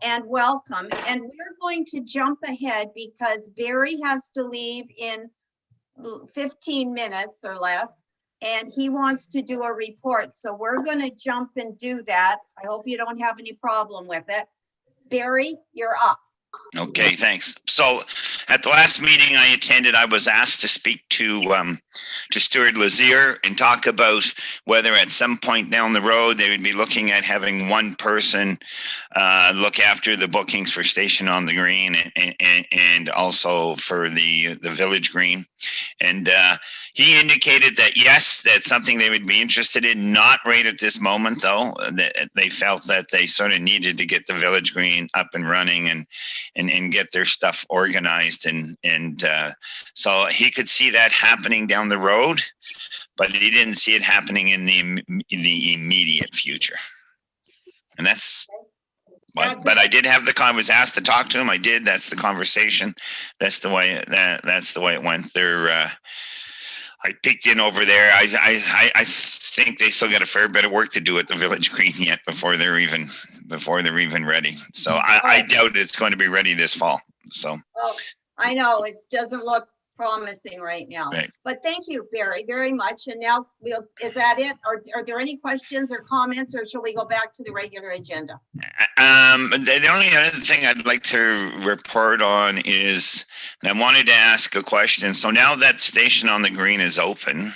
and welcome. And we're going to jump ahead because Barry has to leave in 15 minutes or less, and he wants to do a report. So we're going to jump and do that. I hope you don't have any problem with it. Barry, you're up. Okay, thanks. So at the last meeting I attended, I was asked to speak to Stuart Lazier and talk about whether at some point down the road they would be looking at having one person look after the bookings for Station on the Green and also for the Village Green. And he indicated that yes, that's something they would be interested in, not right at this moment though. They felt that they sort of needed to get the Village Green up and running and get their stuff organized, and so he could see that happening down the road, but he didn't see it happening in the immediate future. And that's but I did have I was asked to talk to him. I did. That's the conversation. That's the way it went there. I peeked in over there. I think they still got a fair bit of work to do at the Village Green yet before they're even ready. So I doubt it's going to be ready this fall. So well, I know it doesn't look promising right now. Right. But thank you, Barry, very much. And now is that it? Or are there any questions or comments, or shall we go back to the regular agenda? The only other thing I'd like to report on is, and I wanted to ask a question. So now that Station on the Green is open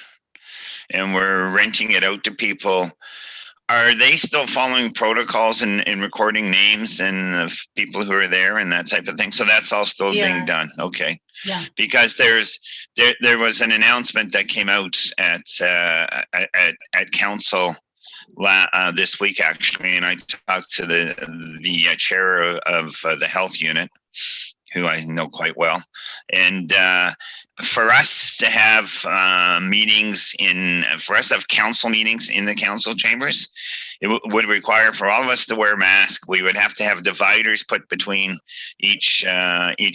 and we're renting it out to people, are they still following protocols and recording names and the people who are there and that type of thing? So that's all still being done. Okay. Yeah. Because there was an announcement that came out at council this week actually, and I talked to the chair of the health unit, who I know quite well, and for us to have council meetings in the council chambers, it would require for all of us to wear masks. We would have to have dividers put between each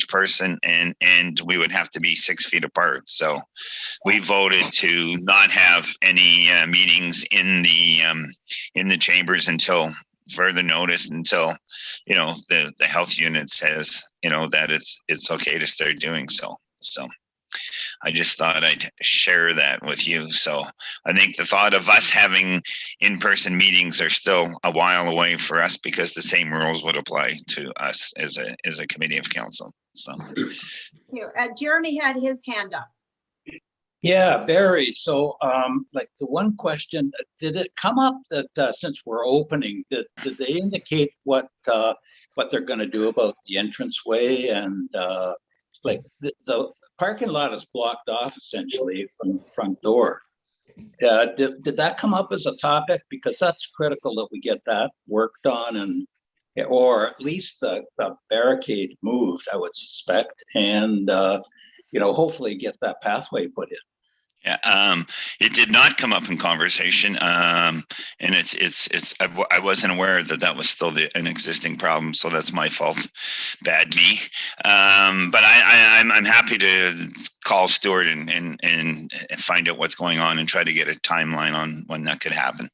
person, and we would have to be 6 feet apart. So we voted to not have any meetings in the chambers until further notice, until the health unit says that it's okay to start doing so. So I just thought I'd share that with you. So I think the thought of us having in-person meetings are still a while away for us, because the same rules would apply to us as a committee of council. So thank you. Jeremy had his hand up. Yeah, Barry. So like the one question, did it come up that since we're opening, did they indicate what they're going to do about the entranceway? And like the parking lot is blocked off essentially from the front door. Did that come up as a topic? Because that's critical that we get that worked on, or at least the barricade moved, I would suspect, and hopefully get that pathway put in. Yeah, it did not come up in conversation, and I wasn't aware that was still an existing problem, so that's my fault, bad me. But I'm happy to call Stuart and find out what's going on and try to get a timeline on when that could happen,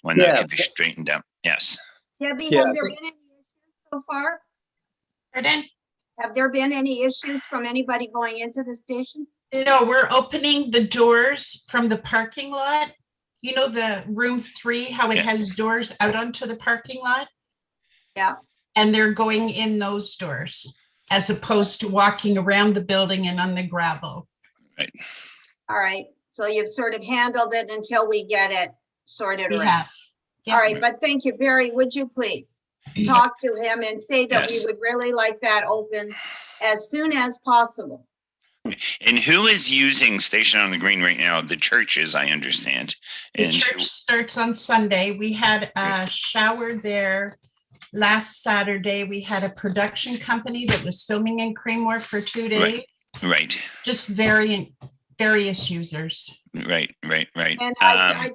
when that could be straightened out. Yes. Debbie, have there been any issues so far? Pardon? Have there been any issues from anybody going into the station? No, we're opening the doors from the parking lot. The room 3, how it has doors out onto the parking lot? Yeah. And they're going in those doors as opposed to walking around the building and on the gravel. Right. All right. So you've sort of handled it until we get it sorted around. Yeah. All right. But thank you, Barry. Would you please talk to him and say that we would really like that open as soon as possible? And who is using Station on the Green right now? The churches, I understand. The church starts on Sunday. We had a shower there last Saturday. We had a production company that was filming in Creemore for 2 days. Right. Just various users. Right. And I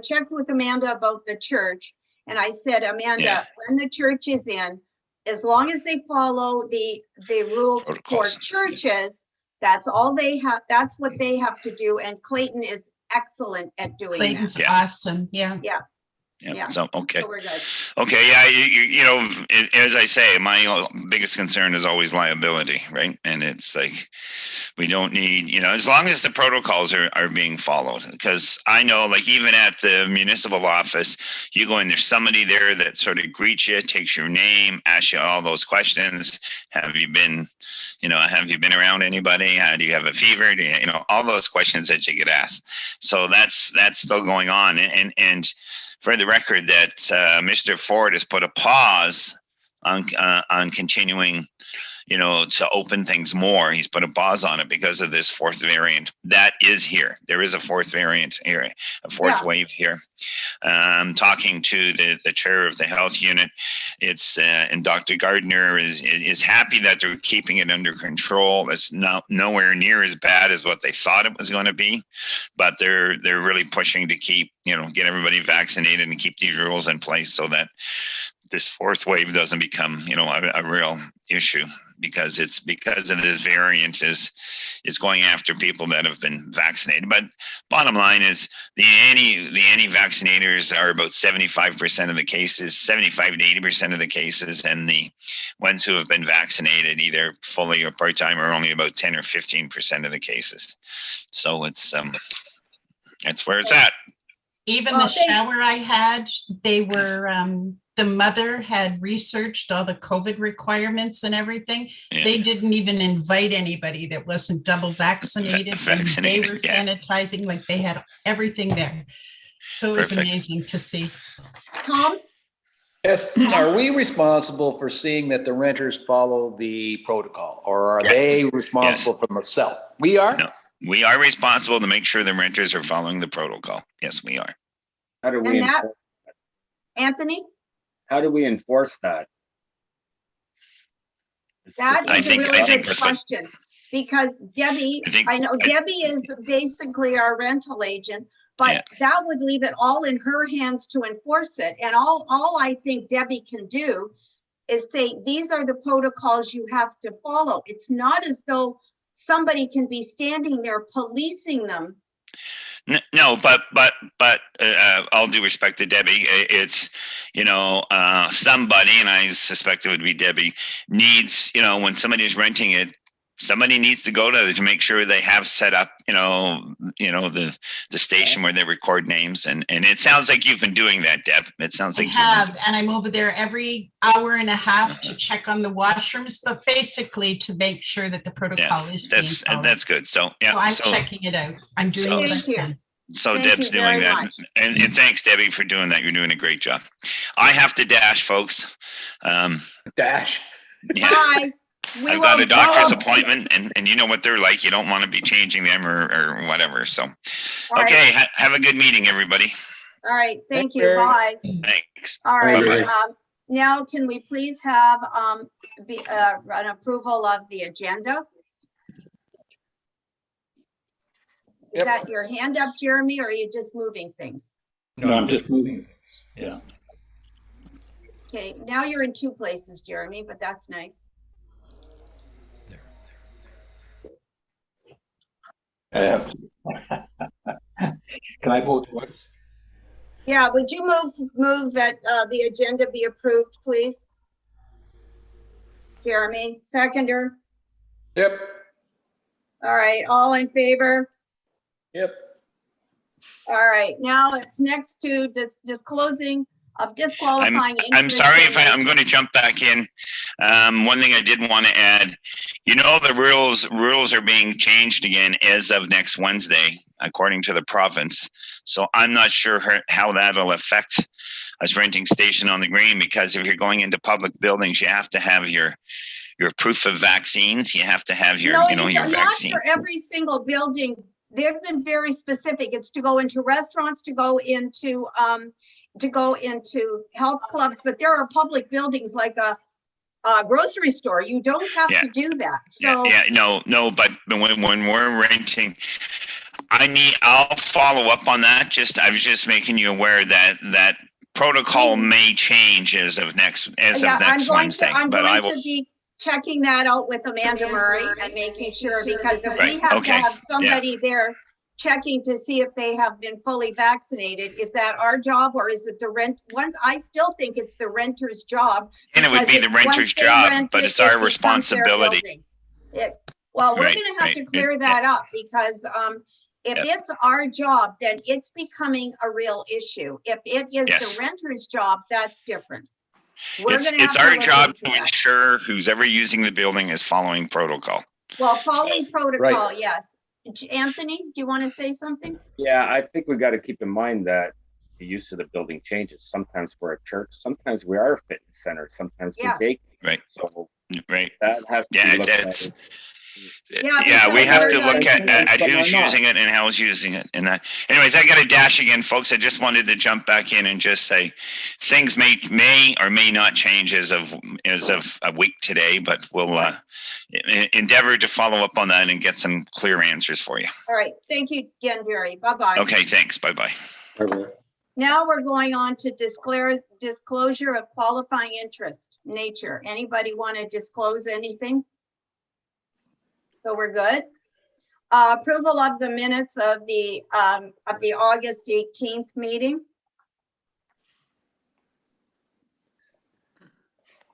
checked with Amanda about the church, and I said, Amanda, when the church is in, as long as they follow the rules for churches, that's all they have. That's what they have to do. And Clayton is excellent at doing Clayton's that. awesome. Yeah. Yeah. So, okay. So we're good. Okay, yeah, you know, as I say, my biggest concern is always liability, right? And it's like, we don't need, you know, as long as the protocols are being followed. Because I know, like, even at the municipal office, you go in, there's somebody there that sort of greets you, takes your name, asks you all those questions. Have you been around anybody? Do you have a fever? You know, all those questions that you get asked. So that's still going on. And for the record, that Mr. Ford has put a pause on continuing, you know, to open things more. He's put a pause on it because of this fourth variant that is here. There is a fourth variant here, a fourth wave here. Talking to the chair of the health unit, and Dr. Gardner is happy that they're keeping it under control. It's nowhere near as bad as what they thought it was going to be, but they're really pushing to keep, you know, get everybody vaccinated and keep these rules in place so that this fourth wave doesn't become, you know, a real issue, because of this variant is going after people that have been vaccinated. But bottom line is the anti-vaccinators are about 75% of the cases, 75 to 80% of the cases, and the ones who have been vaccinated either fully or part-time are only about 10 or 15% of the cases. So it's that's where it's at. Even Well, the shower I had, they were, the mother had researched all the COVID requirements and everything. Yeah. They didn't even invite anybody that wasn't double vaccinated. And they were sanitizing, like they had everything there. So it was amazing to see. Tom? Yes, are we responsible for seeing that the renters follow the protocol, or are they responsible for themselves? We are? No, we are responsible to make sure the renters are following the protocol. Yes, we are. How do we enforce Anthony? How do we enforce that? That I is a think really good that's what- question, because Debbie, I know Debbie is basically our rental agent, but that would leave it all in her hands to enforce it. And all I think Debbie can do is say, these are the protocols you have to follow. It's not as though somebody can be standing there policing them. No, but all due respect to Debbie, it's, you know, somebody, and I suspect it would be Debbie, needs, you know, when somebody is renting it, somebody needs to go to make sure they have set up, you know, the station where they record names, and it sounds like you've been doing that, Deb. It sounds like I have, and I'm over there every hour and a half to check on the washrooms, but basically to make sure that the protocol is being followed. That's good. So yeah, so I'm checking it out. I'm doing what I can. So Thank Deb's you doing very that, much. and thanks, Debbie, for doing that. You're doing a great job. I have to dash, folks. Dash. Yeah. Bye. I've got a doctor's appointment, and you know what they're like. You don't want to be changing them or whatever. So, okay, have a good meeting, everybody. All right, thank you. Bye. Thanks. All right. Bye-bye. Now, can we please have an approval of the agenda? Is that your hand up, Jeremy, or are you just moving things? No, I'm just moving. Yeah. Okay, now you're in two places, Jeremy, but that's nice. I have to. Can I vote twice? Yeah, would you move that the agenda be approved, please? Jeremy, seconder. Yep. All right, all in favor? Yep. All right, now it's next to disclosing of disqualifying. I'm sorry if I'm going to jump back in. One thing I did want to add, you know, the rules are being changed again as of next Wednesday, according to the province. So I'm not sure how that'll affect us renting station on the green, because if you're going into public buildings, you have to have your proof of vaccines. You have to have your, your vaccine. Not for every single building. They've been very specific. It's to go into restaurants, to go into health clubs, but there are public buildings like a grocery store. You don't have to do that. So no, but when we're renting, I'll follow up on that. I was just making you aware that protocol may change as of next Wednesday. I'm going to be checking that out with Amanda Murray and making sure, because if we have to have somebody there checking to see if they have been fully vaccinated. Is that our job or is it the I still think it's the renter's job. And it would be the because once renter's they job, rent but it, it's it our becomes their responsibility. building. Well, we're Right, gonna have to right. clear that up because if Yep. it's our job, then it's becoming a real issue. If it is Yes. the renter's job, that's different. We're It's gonna have to our look job into to that. ensure who's ever using the building is following protocol. Well, following protocol, yes. Anthony, do you want to say something? Yeah, I think we got to keep in mind that the use of the building changes. Sometimes we're a church, sometimes we are a fitness center, sometimes we Yeah. bake. Right. So Right. that has to Yeah, be looked at. it's Yeah, we because have we're to look not- at Some who's are not. using it and how's using it and that. Anyways, I got to dash again, folks. I just wanted to jump back in and just say things may or may not change as of a week today, but we'll endeavor to follow up on that and get some clear answers for you. All right, thank you again, Barry. Bye-bye. Okay, thanks. Bye-bye. Now we're going on to disclosure of qualifying interest, nature. Anybody want to disclose anything? So we're good. Approval of the minutes of the August 18th meeting.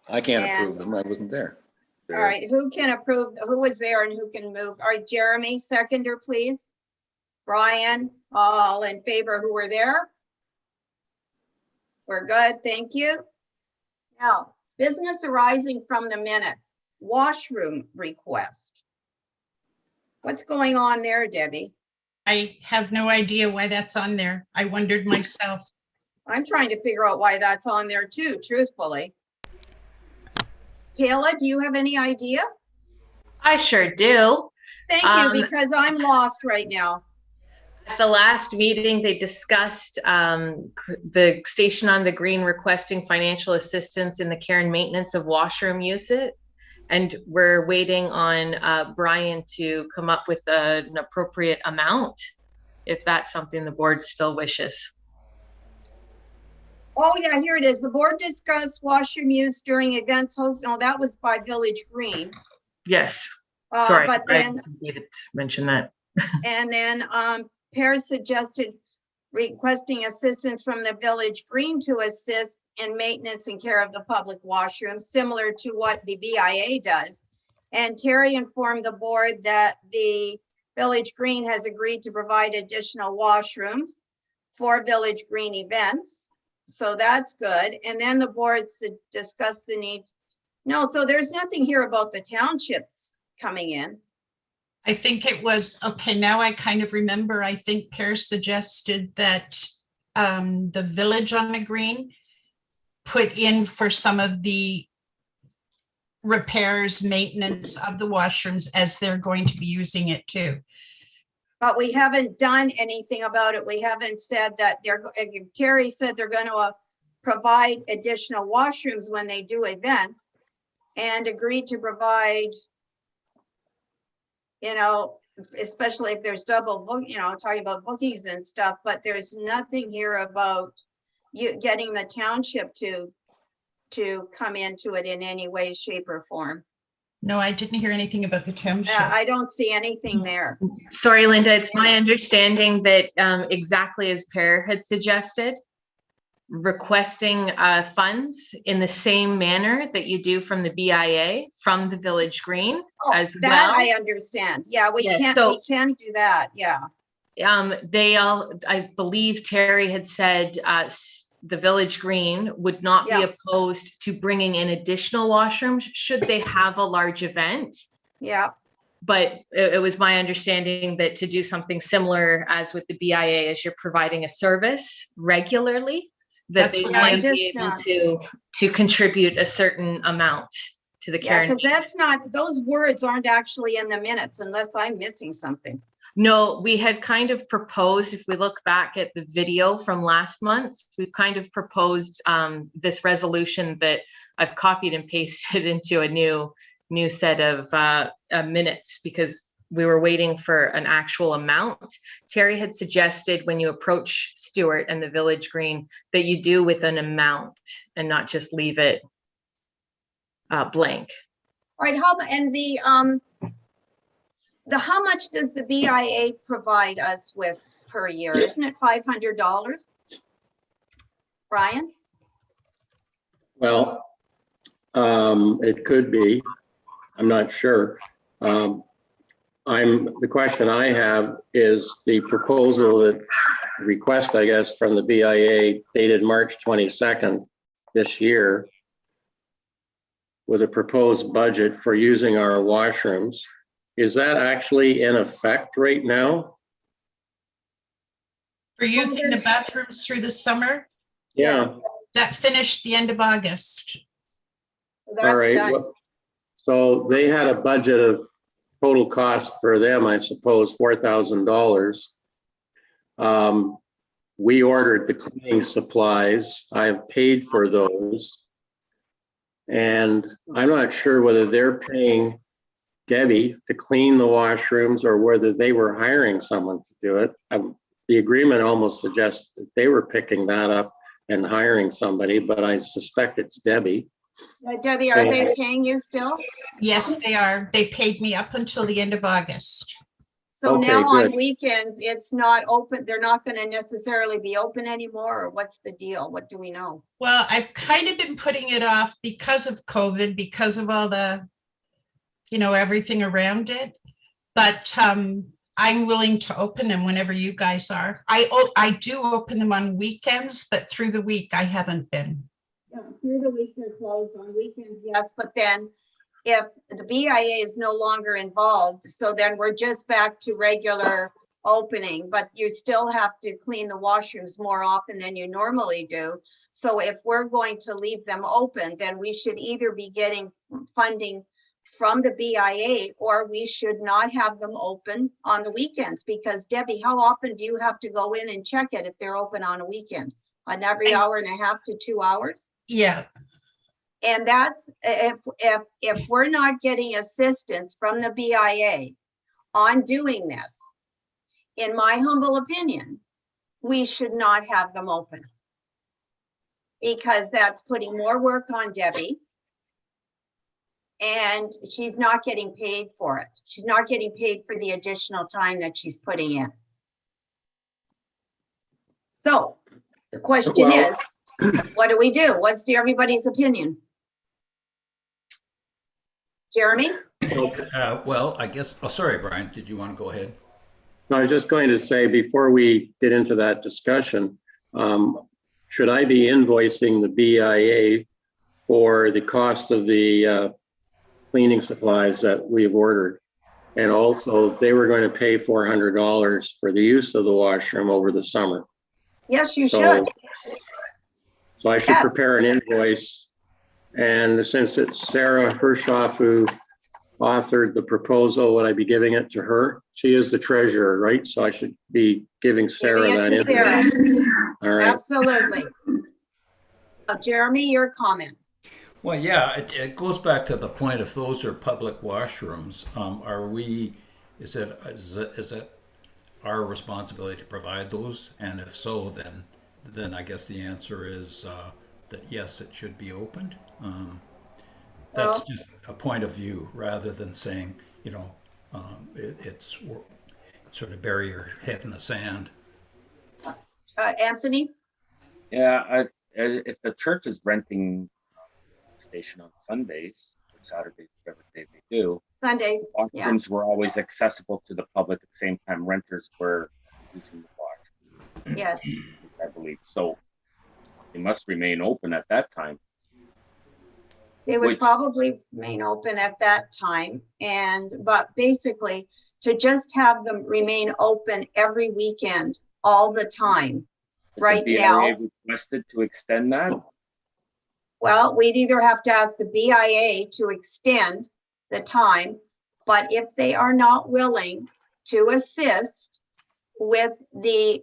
I can't And- approve them. I wasn't there. All right, who can approve, who was there and who can move? All right, Jeremy, seconder, please. Brian, all in favor who were there? We're good, thank you. Now, business arising from the minutes, washroom request. What's going on there, Debbie? I have no idea why that's on there. I wondered myself. I'm trying to figure out why that's on there too, truthfully. Kayla, do you have any idea? I sure do. Thank you, because I'm lost right now. At the last meeting, they discussed the station on the green requesting financial assistance in the care and maintenance of washroom usage. And we're waiting on Brian to come up with an appropriate amount, if that's something the board still wishes. Oh, yeah, here it is. The board discussed washroom use during events hosted. No, that was by Village Green. Yes, sorry, But then, I needed to mention that. and then Paris suggested requesting assistance from the Village Green to assist in maintenance and care of the public washrooms, similar to what the VIA does. And Terry informed the board that the Village Green has agreed to provide additional washrooms for Village Green events. So that's good. And then the board discussed the need. No, so there's nothing here about the townships coming in. I think it was, okay, now I kind of remember, I think Pearce suggested that the Village on the Green put in for some of the repairs, maintenance of the washrooms as they're going to be using it too. But we haven't done anything about it. We haven't said that Terry said they're going to provide additional washrooms when they do events and agreed to provide, you know, especially if there's double book, you know, talking about bookings and stuff, but there's nothing here about you getting the township to come into it in any way, shape or form. No, I didn't hear anything about the township. I don't see anything there. Sorry, Linda, it's my understanding that exactly as Per had suggested, requesting funds in the same manner that you do from the BIA, from the Village Green as That well. I understand. Yeah, we Yes, can do that. Yeah. They all, I believe Terry had said the Village Green would not be Yeah. opposed to bringing in additional washrooms should they have a large event. Yeah. But it was my understanding that to do something similar as with the BIA, as you're providing a service regularly, that That's they what I might be able just to contribute a certain amount to the care. Yeah, because that's not, those words aren't actually in the minutes unless I'm missing something. No, we had kind of proposed, if we look back at the video from last month, we've kind of proposed this resolution that I've copied and pasted into a new set of minutes because we were waiting for an actual amount. Terry had suggested when you approach Stewart and the Village Green that you do with an amount and not just leave it blank. All right, how about, and how much does the BIA provide us with per year? Isn't it $500? Brian? Well, it could be. I'm not sure. The question I have is the proposal that request, I guess, from the BIA dated March 22nd this year with a proposed budget for using our washrooms. Is that actually in effect right now? For using the bathrooms through the summer, Yeah. that finished the end of August. All That's right. done. So they had a budget of total cost for them, I suppose, $4,000. We ordered the cleaning supplies. I've paid for those. And I'm not sure whether they're paying Debbie to clean the washrooms or whether they were hiring someone to do it. The agreement almost suggests that they were picking that up and hiring somebody, but I suspect it's Debbie. Debbie, are they paying you still? Yes, they are. They paid me up until the end of August. So Okay, now on good. weekends, it's not open, they're not gonna necessarily be open anymore, or what's the deal? What do we know? Well, I've kind of been putting it off because of COVID, because of all the, everything around it. But I'm willing to open them whenever you guys are. I do open them on weekends, but through the week I haven't been. Yeah, through the week they're closed, on weekends, yes, but then if the BIA is no longer involved, so then we're just back to regular opening, but you still have to clean the washrooms more often than you normally do. So if we're going to leave them open, then we should either be getting funding from the BIA, or we should not have them open on the weekends. Because Debbie, how often do you have to go in and check it if they're open on a weekend? On every hour and a half to 2 hours? Yeah, And that's, if we're not getting assistance from the BIA on doing this, in my humble opinion, we should not have them open. Because that's putting more work on Debbie. And she's not getting paid for it. She's not getting paid for the additional time that she's putting in. So the question is, what do we do? What's everybody's opinion? Jeremy? Well, I guess, oh, sorry, Brian, did you want to go ahead? I was just going to say, before we get into that discussion, should I be invoicing the BIA for the cost of the cleaning supplies that we've ordered? And also, they were going to pay $400 for the use of the washroom over the summer. Yes, you should. So I should Yes. prepare an invoice. And since it's Sarah Hershoff who authored the proposal, would I be giving it to her? She is the treasurer, right? So I should be giving Sarah Giving that it to Sarah. invoice. All right. Absolutely. Jeremy, your comment. Well, yeah, it goes back to the point, if those are public washrooms, is it our responsibility to provide those? And if so, then I guess the answer is that yes, it should be opened. That's just a point of view rather than saying, it's sort of bury your head in the sand. Anthony? Yeah, if the church is renting the station on Sundays or Saturdays, whatever day they do, Sundays, yeah. washrooms were always accessible to the public at the same time renters were using the wash, Yes. I believe. So they must remain open at that time. They would Which- probably remain open at that time, but basically to just have them remain open every weekend, all the time, Has right the now. BIA requested to extend that? Well, we'd either have to ask the BIA to extend the time, but if they are not willing to assist with the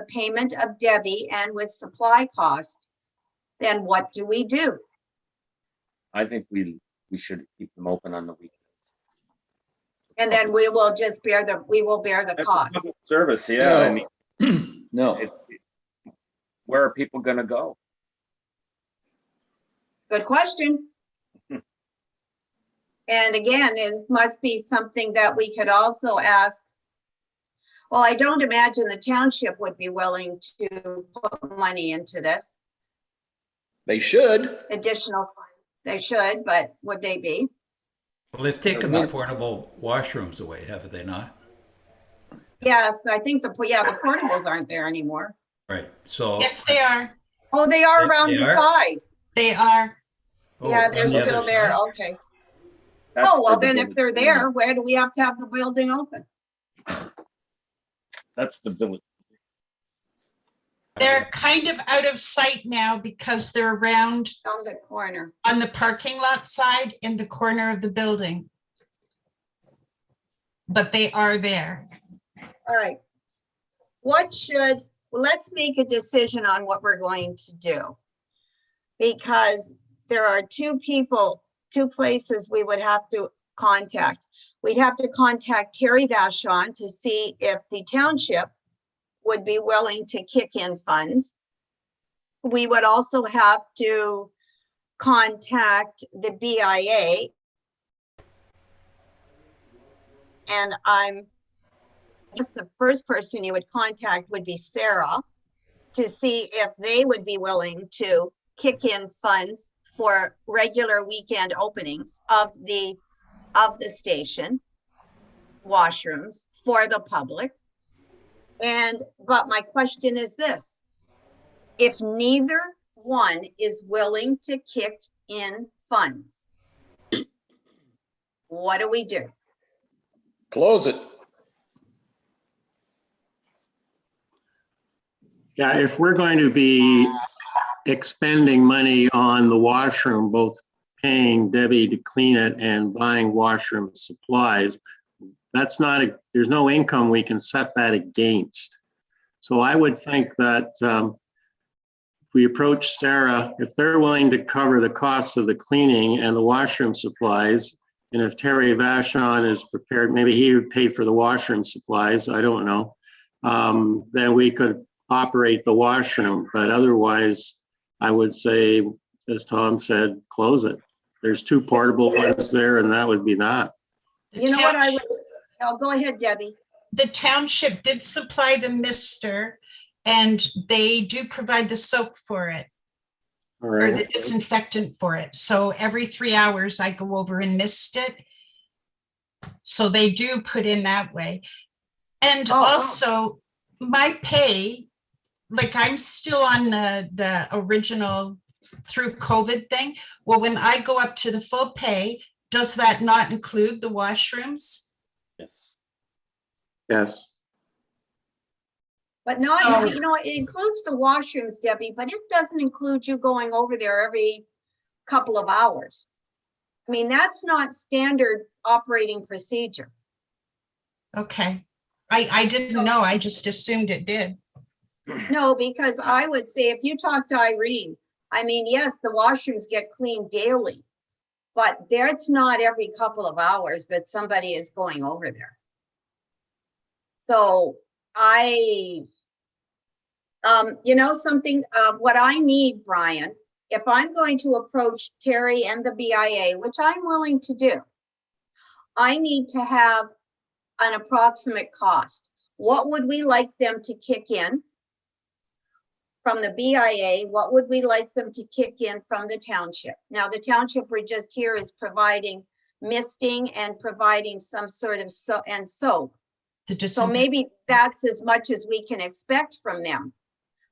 payment of Debbie and with supply cost, then what do we do? I think we should keep them open on the weekends. And then we will just bear the cost. Public service, yeah. I mean, No. where are people gonna go? Good question. And again, this must be something that we could also ask. Well, I don't imagine the township would be willing to put money into this They should. additional fund. They should, but would they be? Well, they've taken the portable washrooms away, have they not? Yes, I think the portables aren't there anymore. Right, so. Yes, they are. Oh, they are around They the are? side. They are. Oh, Yeah, on they're the still other there. side? Okay. That's Oh, well, for the then if village they're green. there, where do we have to have the building open? That's the village. They're kind of out of sight now because they're around On the corner. on the parking lot side in the corner of the building. But they are there. All right. Let's make a decision on what we're going to do. Because there are two places we would have to contact. We'd have to contact Terry Vachon to see if the township would be willing to kick in funds. We would also have to contact the BIA. And just the first person you would contact would be Sarah to see if they would be willing to kick in funds for regular weekend openings of the station washrooms for the public. But my question is this: if neither one is willing to kick in funds, what do we do? Close it. Yeah, if we're going to be expending money on the washroom, both paying Debbie to clean it and buying washroom supplies, there's no income we can set that against. So I would think that if we approach Sarah, if they're willing to cover the costs of the cleaning and the washroom supplies, and if Terry Vachon is prepared, maybe he would pay for the washroom supplies, I don't know, then we could operate the washroom. But otherwise, I would say, as Tom said, close it. There's two portable ones there, and that would be that. You know what I would, oh, go ahead, Debbie. The township did supply the mister, and they do provide the soap for it, All or the right. disinfectant for it. So every 3 hours I go over and mist it. So they do put in that way. And also my pay, like I'm still on the original through COVID thing. Well, when I go up to the full pay, does that not include the washrooms? Yes. Yes. But not, So- it includes the washrooms, Debbie, but it doesn't include you going over there every couple of hours. I mean, that's not standard operating procedure. Okay. I didn't know. I just assumed it did. No, because I would say if you talk to Irene, I mean, yes, the washrooms get cleaned daily, but it's not every couple of hours that somebody is going over there. So what I need, Brian, if I'm going to approach Terry and the BIA, which I'm willing to do, I need to have an approximate cost. What would we like them to kick in from the BIA? What would we like them to kick in from the township? Now, the township we're just here is providing misting and providing some sort of soap. So maybe that's as much as we can expect from them.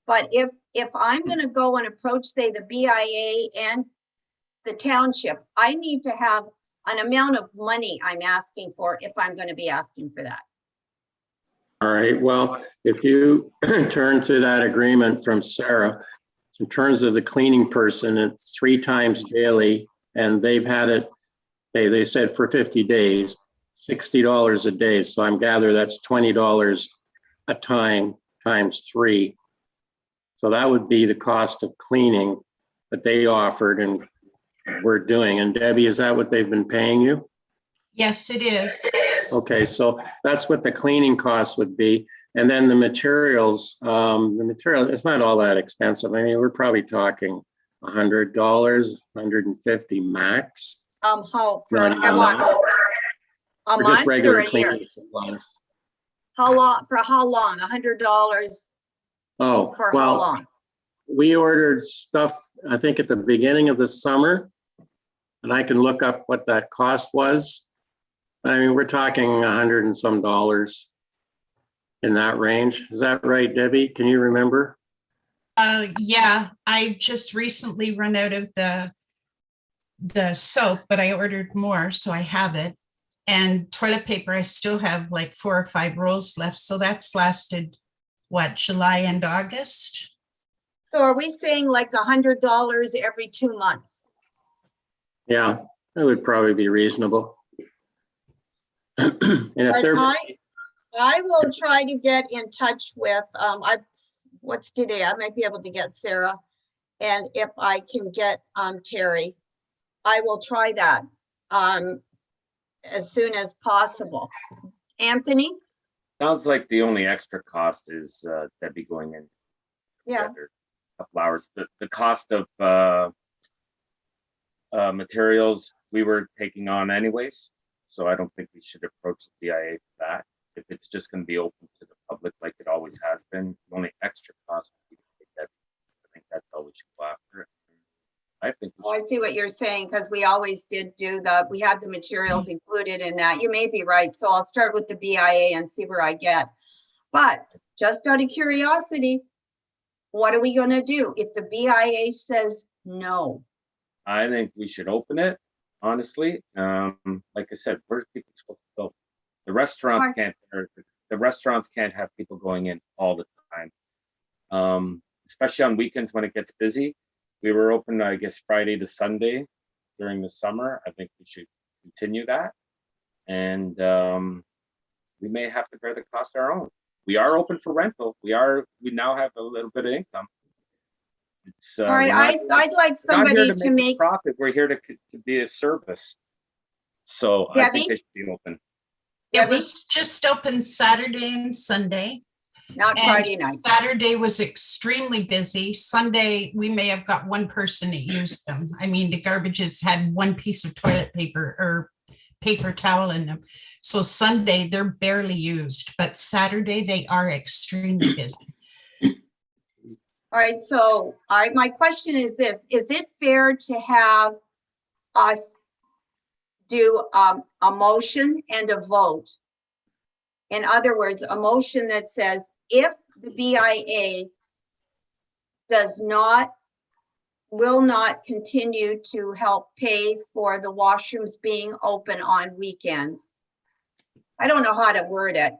But if I'm going to go and approach, say, the BIA and the township, I need to have an amount of money I'm asking for if I'm going to be asking for that. All right, well, if you turn to that agreement from Sarah, in terms of the cleaning person, it's 3 times daily, and they've had it, they said for 50 days, $60 a day. So I'm gathering that's $20 a time times 3. So that would be the cost of cleaning that they offered and we're doing. And Debbie, is that what they've been paying you? Yes, it is. Okay, so that's what the cleaning costs would be. And then the materials, it's not all that expensive. I mean, we're probably talking $100, $150 max. How, for Not how even long? that. A Or just month or regular a year? cleaning supplies. How long, for how long? $100 Oh, for how well, long? we ordered stuff, I think at the beginning of the summer. And I can look up what that cost was. I mean, we're talking $100 and some in that range. Is that right, Debbie? Can you remember? Yeah, I just recently run out of the soap, but I ordered more, so I have it. And toilet paper, I still have like 4 or 5 rolls left. So that's lasted, what, July and August? So are we saying like $100 every 2 months? Yeah, that would probably be reasonable. And if But they're, I will try to get in touch with, what's today? I might be able to get Sarah. And if I can get, Terry, I will try that, as soon as possible. Anthony? Sounds like the only extra cost is Debbie going in. Yeah, together a couple hours. The cost of materials we were taking on anyways, so I don't think we should approach the DIA for that. If it's just going to be open to the public like it always has been, the only extra cost would be to take that. I think that's all we should go after. I think we oh, I should. see what you're saying, because we always did we had the materials included in that. You may be right. So I'll start with the BIA and see where I get. But just out of curiosity, what are we gonna do if the BIA says no? I think we should open it, honestly. Like I said, where's people supposed to go? The restaurants Right. can't, or the restaurants can't have people going in all the time. Especially on weekends when it gets busy. We were open, I guess, Friday to Sunday during the summer. I think we should continue that. And we may have to bear the cost our own. We are open for rental. We now have a little bit of income. It's All right, I'd like we're not here somebody to to make a make, profit. We're here to be a service. So I Debbie? think they should be open. It Debbie? was just open Saturday and Sunday. not And Friday night. Saturday was extremely busy. Sunday, we may have got one person that used them. I mean, the garbages had one piece of toilet paper or paper towel in them. So Sunday, they're barely used, but Saturday, they are extremely busy. All right, so my question is this: is it fair to have us do a motion and a vote? In other words, a motion that says if the BIA will not continue to help pay for the washrooms being open on weekends. I don't know how to word it.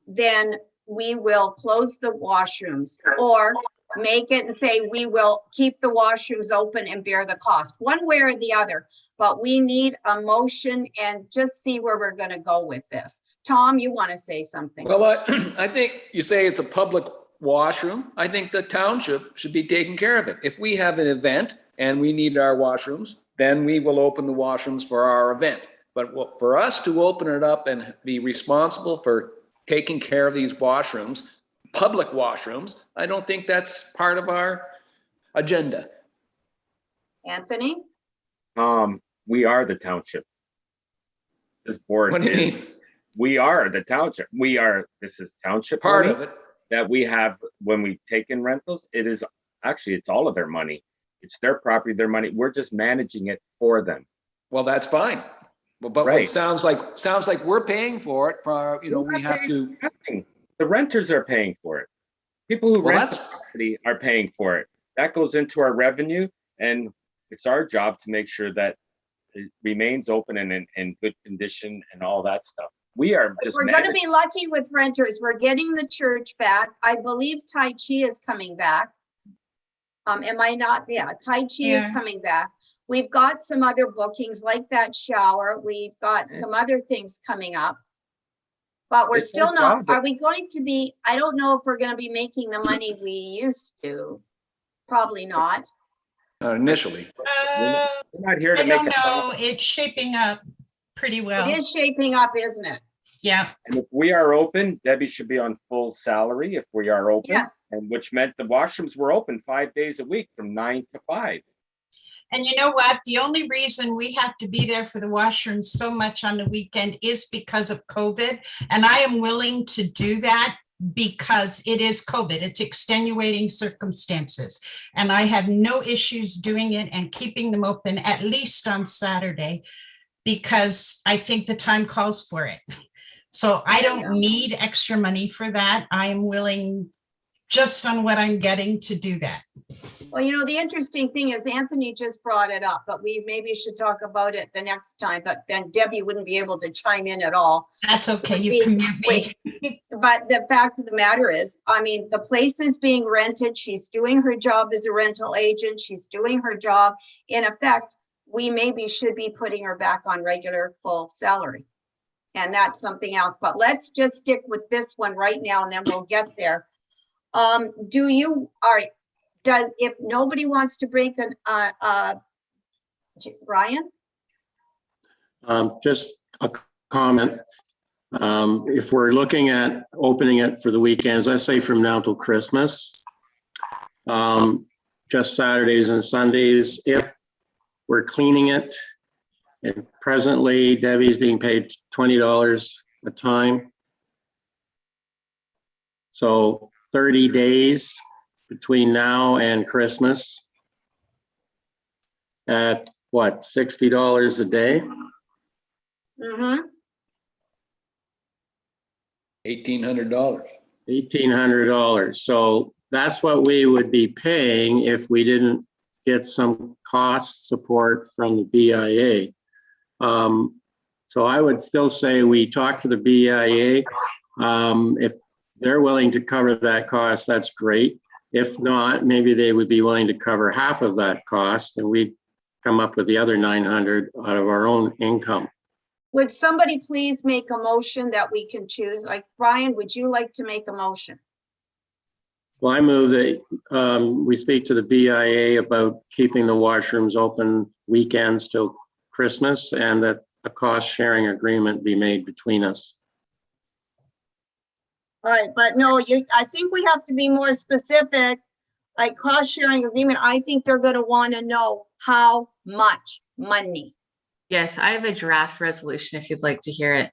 Then we will close the washrooms, or make it and say we will keep the washrooms open and bear the cost, one way or the other. But we need a motion and just see where we're going to go with this. Tom, you want to say something? Well, I think you say it's a public washroom. I think the township should be taking care of it. If we have an event and we need our washrooms, then we will open the washrooms for our event. But for us to open it up and be responsible for taking care of these washrooms, public washrooms, I don't think that's part of our agenda. Anthony? We are the township. This board What do you is, mean? we are the township. This is township Part money of it. that we have when we take in rentals. It's all of their money. It's their property, their money. We're just managing it for them. Well, that's fine. But what Right. sounds like we're paying for it for, we have to. The renters are paying for it. People who Well, rent the property are paying for it. That goes into our revenue, and it's our job to make sure that it remains open and in good condition and all that stuff. We are just We're going to be lucky with renters. We're getting the church back. I believe Tai Chi is coming back. Am I not? Yeah, Tai Chi is coming back. We've got some other bookings like that shower. We've got some other things coming up. But we're still not, are we going to be, I don't know if we're going to be making the money we used to. Probably not. Initially. We're not here to I make don't a know. profit. It's shaping up pretty well. It is shaping up, isn't it? Yeah. And if we are open, Debbie should be on full salary if we are open. Yes. And which meant the washrooms were open 5 days a week from 9 to 5. And you know what? The only reason we have to be there for the washrooms so much on the weekend is because of COVID. And I am willing to do that because it is COVID. It's extenuating circumstances. And I have no issues doing it and keeping them open at least on Saturday because I think the time calls for it. So I don't need extra money for that. I am willing, just on what I'm getting, to do that. Well, you know, the interesting thing is Anthony just brought it up, but we maybe should talk about it the next time, but then Debbie wouldn't be able to chime in at all. That's okay. You can mute me. But the fact of the matter is, I mean, the place is being rented. She's doing her job as a rental agent. She's doing her job. In effect, we maybe should be putting her back on regular full salary. And that's something else, but let's just stick with this one right now and then we'll get there. All right, if nobody wants to break an, Brian? Just a comment. If we're looking at opening it for the weekends, let's say from now till Christmas, just Saturdays and Sundays, if we're cleaning it, and presently Debbie's being paid $20 a time. So 30 days between now and Christmas at what, $60 a day? Mm-hmm. $1,800. $1,800. So that's what we would be paying if we didn't get some cost support from the BIA. So I would still say we talk to the BIA. If they're willing to cover that cost, that's great. If not, maybe they would be willing to cover half of that cost and we'd come up with the other 900 out of our own income. Would somebody please make a motion that we can choose? Like, Brian, would you like to make a motion? Well, I move that we speak to the BIA about keeping the washrooms open weekends till Christmas and that a cost sharing agreement be made between us. All right, but no, I think we have to be more specific, like cost sharing agreement. I think they're gonna wanna know how much money. Yes, I have a draft resolution if you'd like to hear it.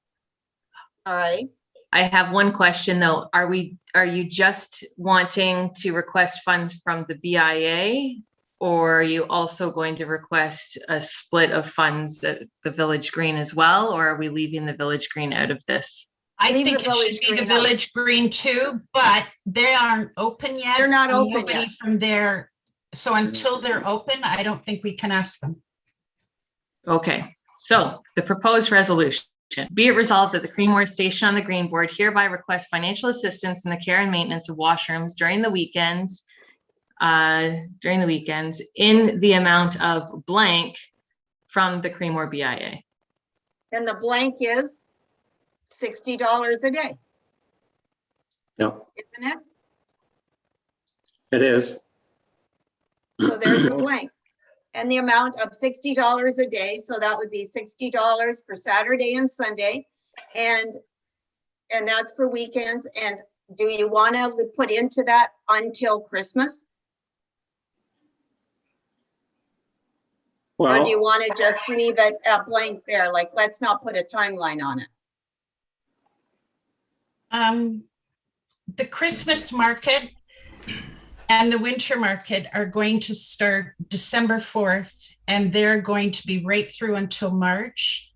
All right, I have one question though. Are you just wanting to request funds from the BIA? Or are you also going to request a split of funds at the Village Green as well? Or are we leaving the Village Green out of this? I Leave think the it should Village be the Green out. Village Green too, but they aren't open yet. They're not so open nobody yet. from there. So until they're open, I don't think we can ask them. Okay, so the proposed resolution. Be it resolved that the Creemore Station on the Green Board hereby requests financial assistance in the care and maintenance of washrooms during the weekends in the amount of blank from the Creemore BIA. and the blank is $60 a day, Yeah, isn't it? it is. So there's the blank. And the amount of $60 a day, so that would be $60 for Saturday and Sunday. And that's for weekends. And do you want to put into that until Christmas? Or do you Well, want to just leave it blank there? Like, let's not put a timeline on it. The Christmas market and the winter market are going to start December 4th, and they're going to be right through until March.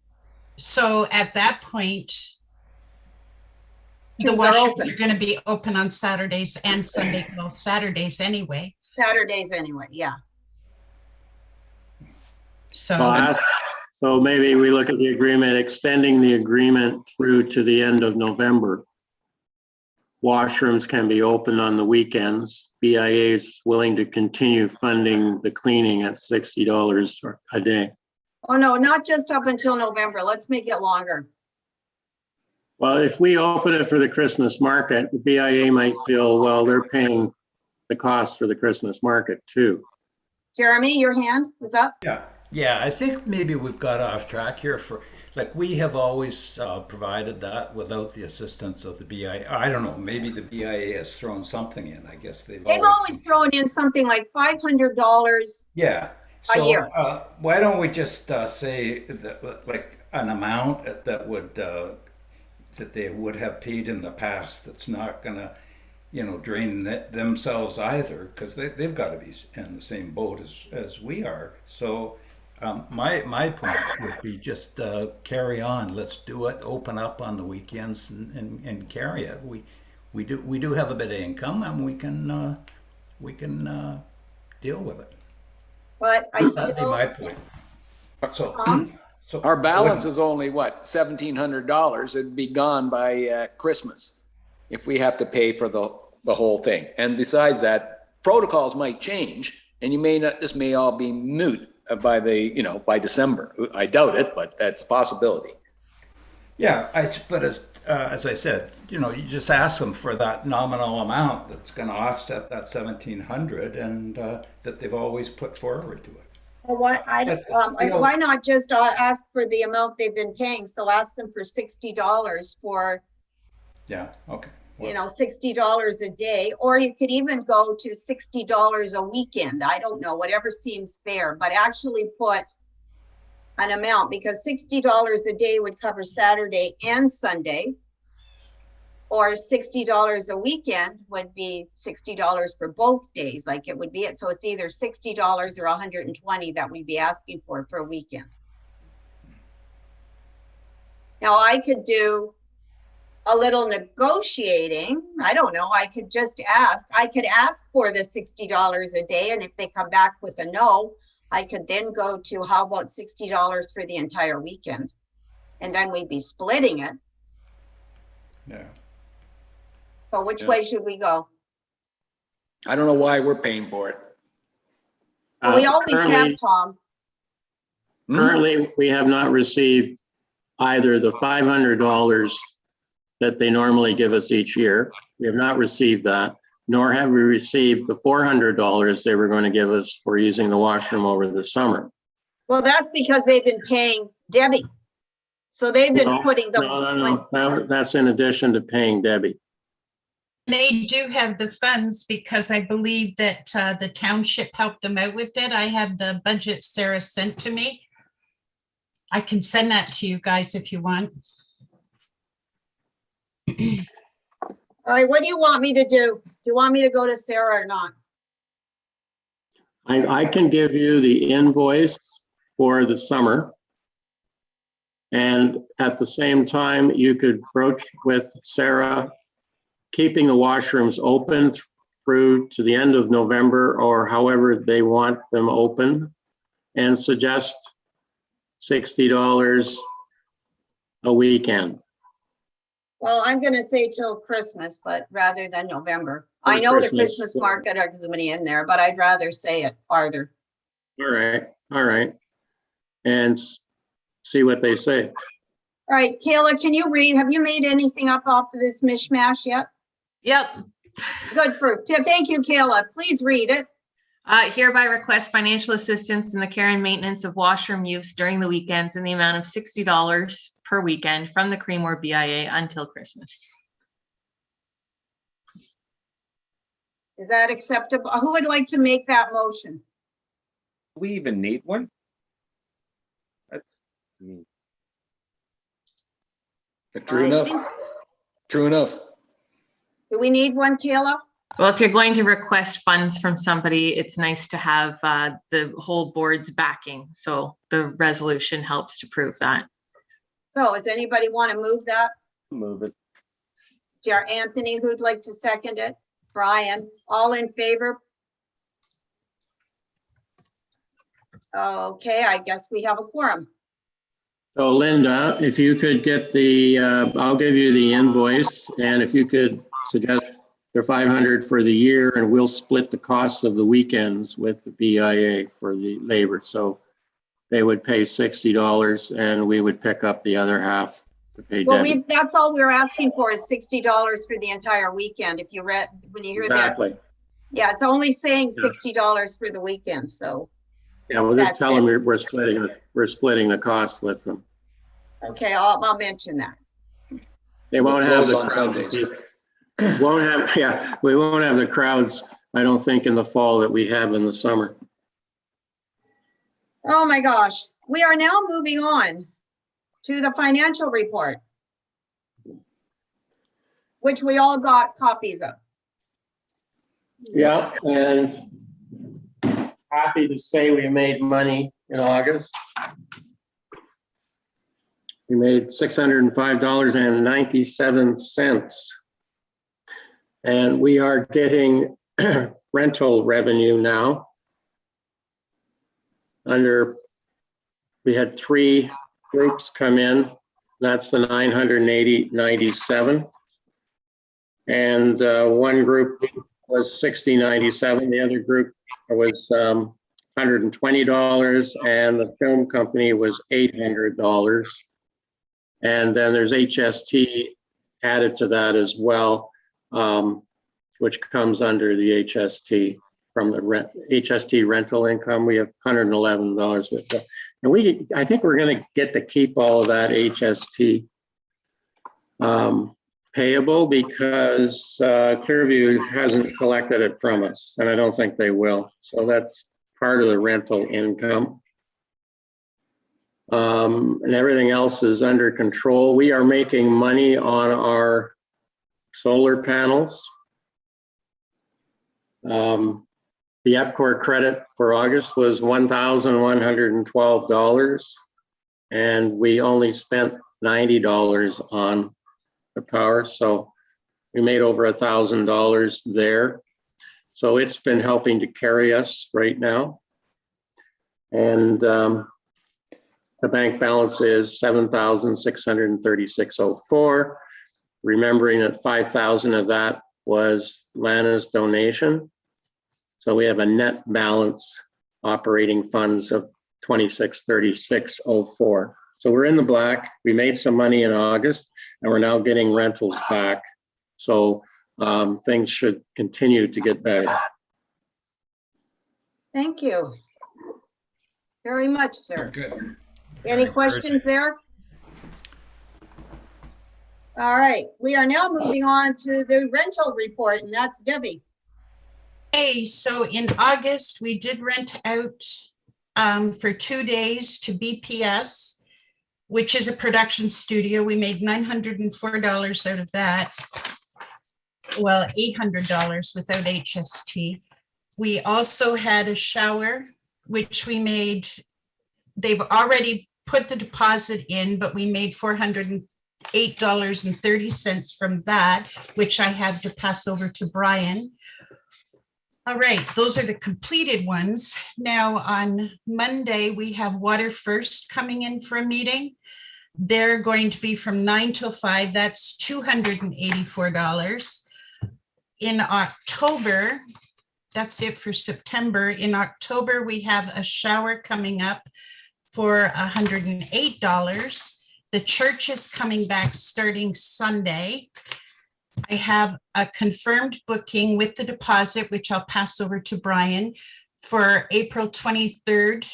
So at that point, the Tubes are washrooms open. are going to be open on Saturdays and Sunday, well, Saturdays anyway. Saturdays anyway, yeah. So so maybe we look at the agreement, extending the agreement through to the end of November. Washrooms can be open on the weekends. BIA is willing to continue funding the cleaning at $60 a day. Oh, no, not just up until November. Let's make it longer. Well, if we open it for the Christmas market, the BIA might feel, well, they're paying the cost for the Christmas market too. Jeremy, your hand was up? Yeah, I think maybe we've got off track here like we have always provided that without the assistance of the BIA. I don't know, maybe the BIA has thrown something in. I guess they've They've always thrown in something like $500. Yeah, A So, year. why don't we just say that, like, an amount that would that they would have paid in the past that's not gonna, drain themselves either, because they've got to be in the same boat as we are. So, my point would be just carry on. Let's do it. Open up on the weekends and carry it. We do have a bit of income, and we can deal with it. But I That'd be my still, point. So, Tom, so Our balance is only what, $1,700? It'd be gone by Christmas if we have to pay for the whole thing. And besides that, protocols might change, and this may all be moot by by December. I doubt it, but that's a possibility. yeah, but as I said, you just ask them for that nominal amount that's going to offset that 1,700, and that they've always put forward to it. well, why not just ask for the amount they've been paying? So ask them for $60 for, Yeah. Okay. $60 a day, or you could even go to $60 a weekend. I don't know, whatever seems fair, but actually put an amount, because $60 a day would cover Saturday and Sunday. Or $60 a weekend would be $60 for both days, like it would be it. So it's either $60 or $120 that we'd be asking for a weekend. Now I could do a little negotiating. I don't know. I could just ask. I could ask for the $60 a day, and if they come back with a no, I could then go to, how about $60 for the entire weekend? And then we'd be splitting it. Yeah. So which way should we go? I don't know why we're paying for it. We always have, Currently, Tom. currently, we have not received either the $500 that they normally give us each year. We have not received that, nor have we received the $400 they were going to give us for using the washroom over the summer. Well, that's because they've been paying Debbie. So they've been putting the. No, that's in addition to paying Debbie. They do have the funds because I believe that the township helped them out with it. I have the budget Sarah sent to me. I can send that to you guys if you want. All right, what do you want me to do? Do you want me to go to Sarah or not? I can give you the invoice for the summer. And at the same time, you could broach with Sarah, keeping the washrooms open through to the end of November, or however they want them open, and suggest $60 a weekend. Well, I'm gonna say till Christmas, but rather than November. Till I know the Christmas. Christmas market has money in there, but I'd rather say it farther. All right. And see what they say. All right, Kayla, can you read? Have you made anything up off of this mishmash yet? Yep. Good thank you, Kayla. Please read it. Hereby request financial assistance in the care and maintenance of washroom use during the weekends in the amount of $60 per weekend from the Creemore BIA until Christmas. Is that acceptable? Who would like to make that motion? Do we even need one? That's, True I enough. think- True enough. Do we need one, Kayla? Well, if you're going to request funds from somebody, it's nice to have the whole board's backing. So the resolution helps to prove that. So does anybody want to move that? move it. Anthony, who'd like to second it? Brian, all in favor? Okay, I guess we have a quorum. So Linda, if you could get I'll give you the invoice, and if you could suggest the 500 for the year, and we'll split the costs of the weekends with the BIA for the labor. So they would pay $60 and we would pick up the other half to pay Well, Debbie. that's all we're asking for is $60 for the entire weekend. If you read, when you hear that, Exactly. yeah, it's only saying Yeah. $60 for the weekend, so, Yeah, we'll just That's tell them it. we're splitting the cost with them. okay, I'll mention that. They won't have the Close on crowds. Sundays. We won't have the crowds, I don't think, in the fall that we have in the summer. Oh my gosh, we are now moving on to the financial report, which we all got copies of. Yeah, and happy to say we made money in August. We made $605.97. And we are getting rental revenue now. We had 3 groups come in. That's the 980.97. And one group was $60.97. The other group was $120, and the film company was $800. And then there's HST added to that as well, which comes under the HST from the HST rental income. We have $111 with that. And I think we're going to get to keep all of that HST payable because Clearview hasn't collected it from us, and I don't think they will. So that's part of the rental income. And everything else is under control. We are making money on our solar panels. The EPCOR credit for August was $1,112, and we only spent $90 on the power, so we made over $1,000 there. So it's been helping to carry us right now. And the bank balance is $7,636.04. Remembering that 5,000 of that was Lana's donation. So we have a net balance operating funds of $2636.04. So we're in the black. We made some money in August, and we're now getting rentals back. So things should continue to get better. Thank you very much, sir. Good. Any questions there? All right, we are now moving on to the rental report, and that's Debbie. Hey, so in August, we did rent out for 2 days to BPS, which is a production studio. We made $904 out of that. Well, $800 without HST. We also had a shower, which we made, they've already put the deposit in, but we made $408.30 from that, which I have to pass over to Brian. All right, those are the completed ones. Now on Monday, we have Water First coming in for a meeting. They're going to be from 9 till 5. That's $284. In October, that's it for September. In October, we have a shower coming up for $108. The church is coming back starting Sunday. I have a confirmed booking with the deposit, which I'll pass over to Brian, for April 23rd,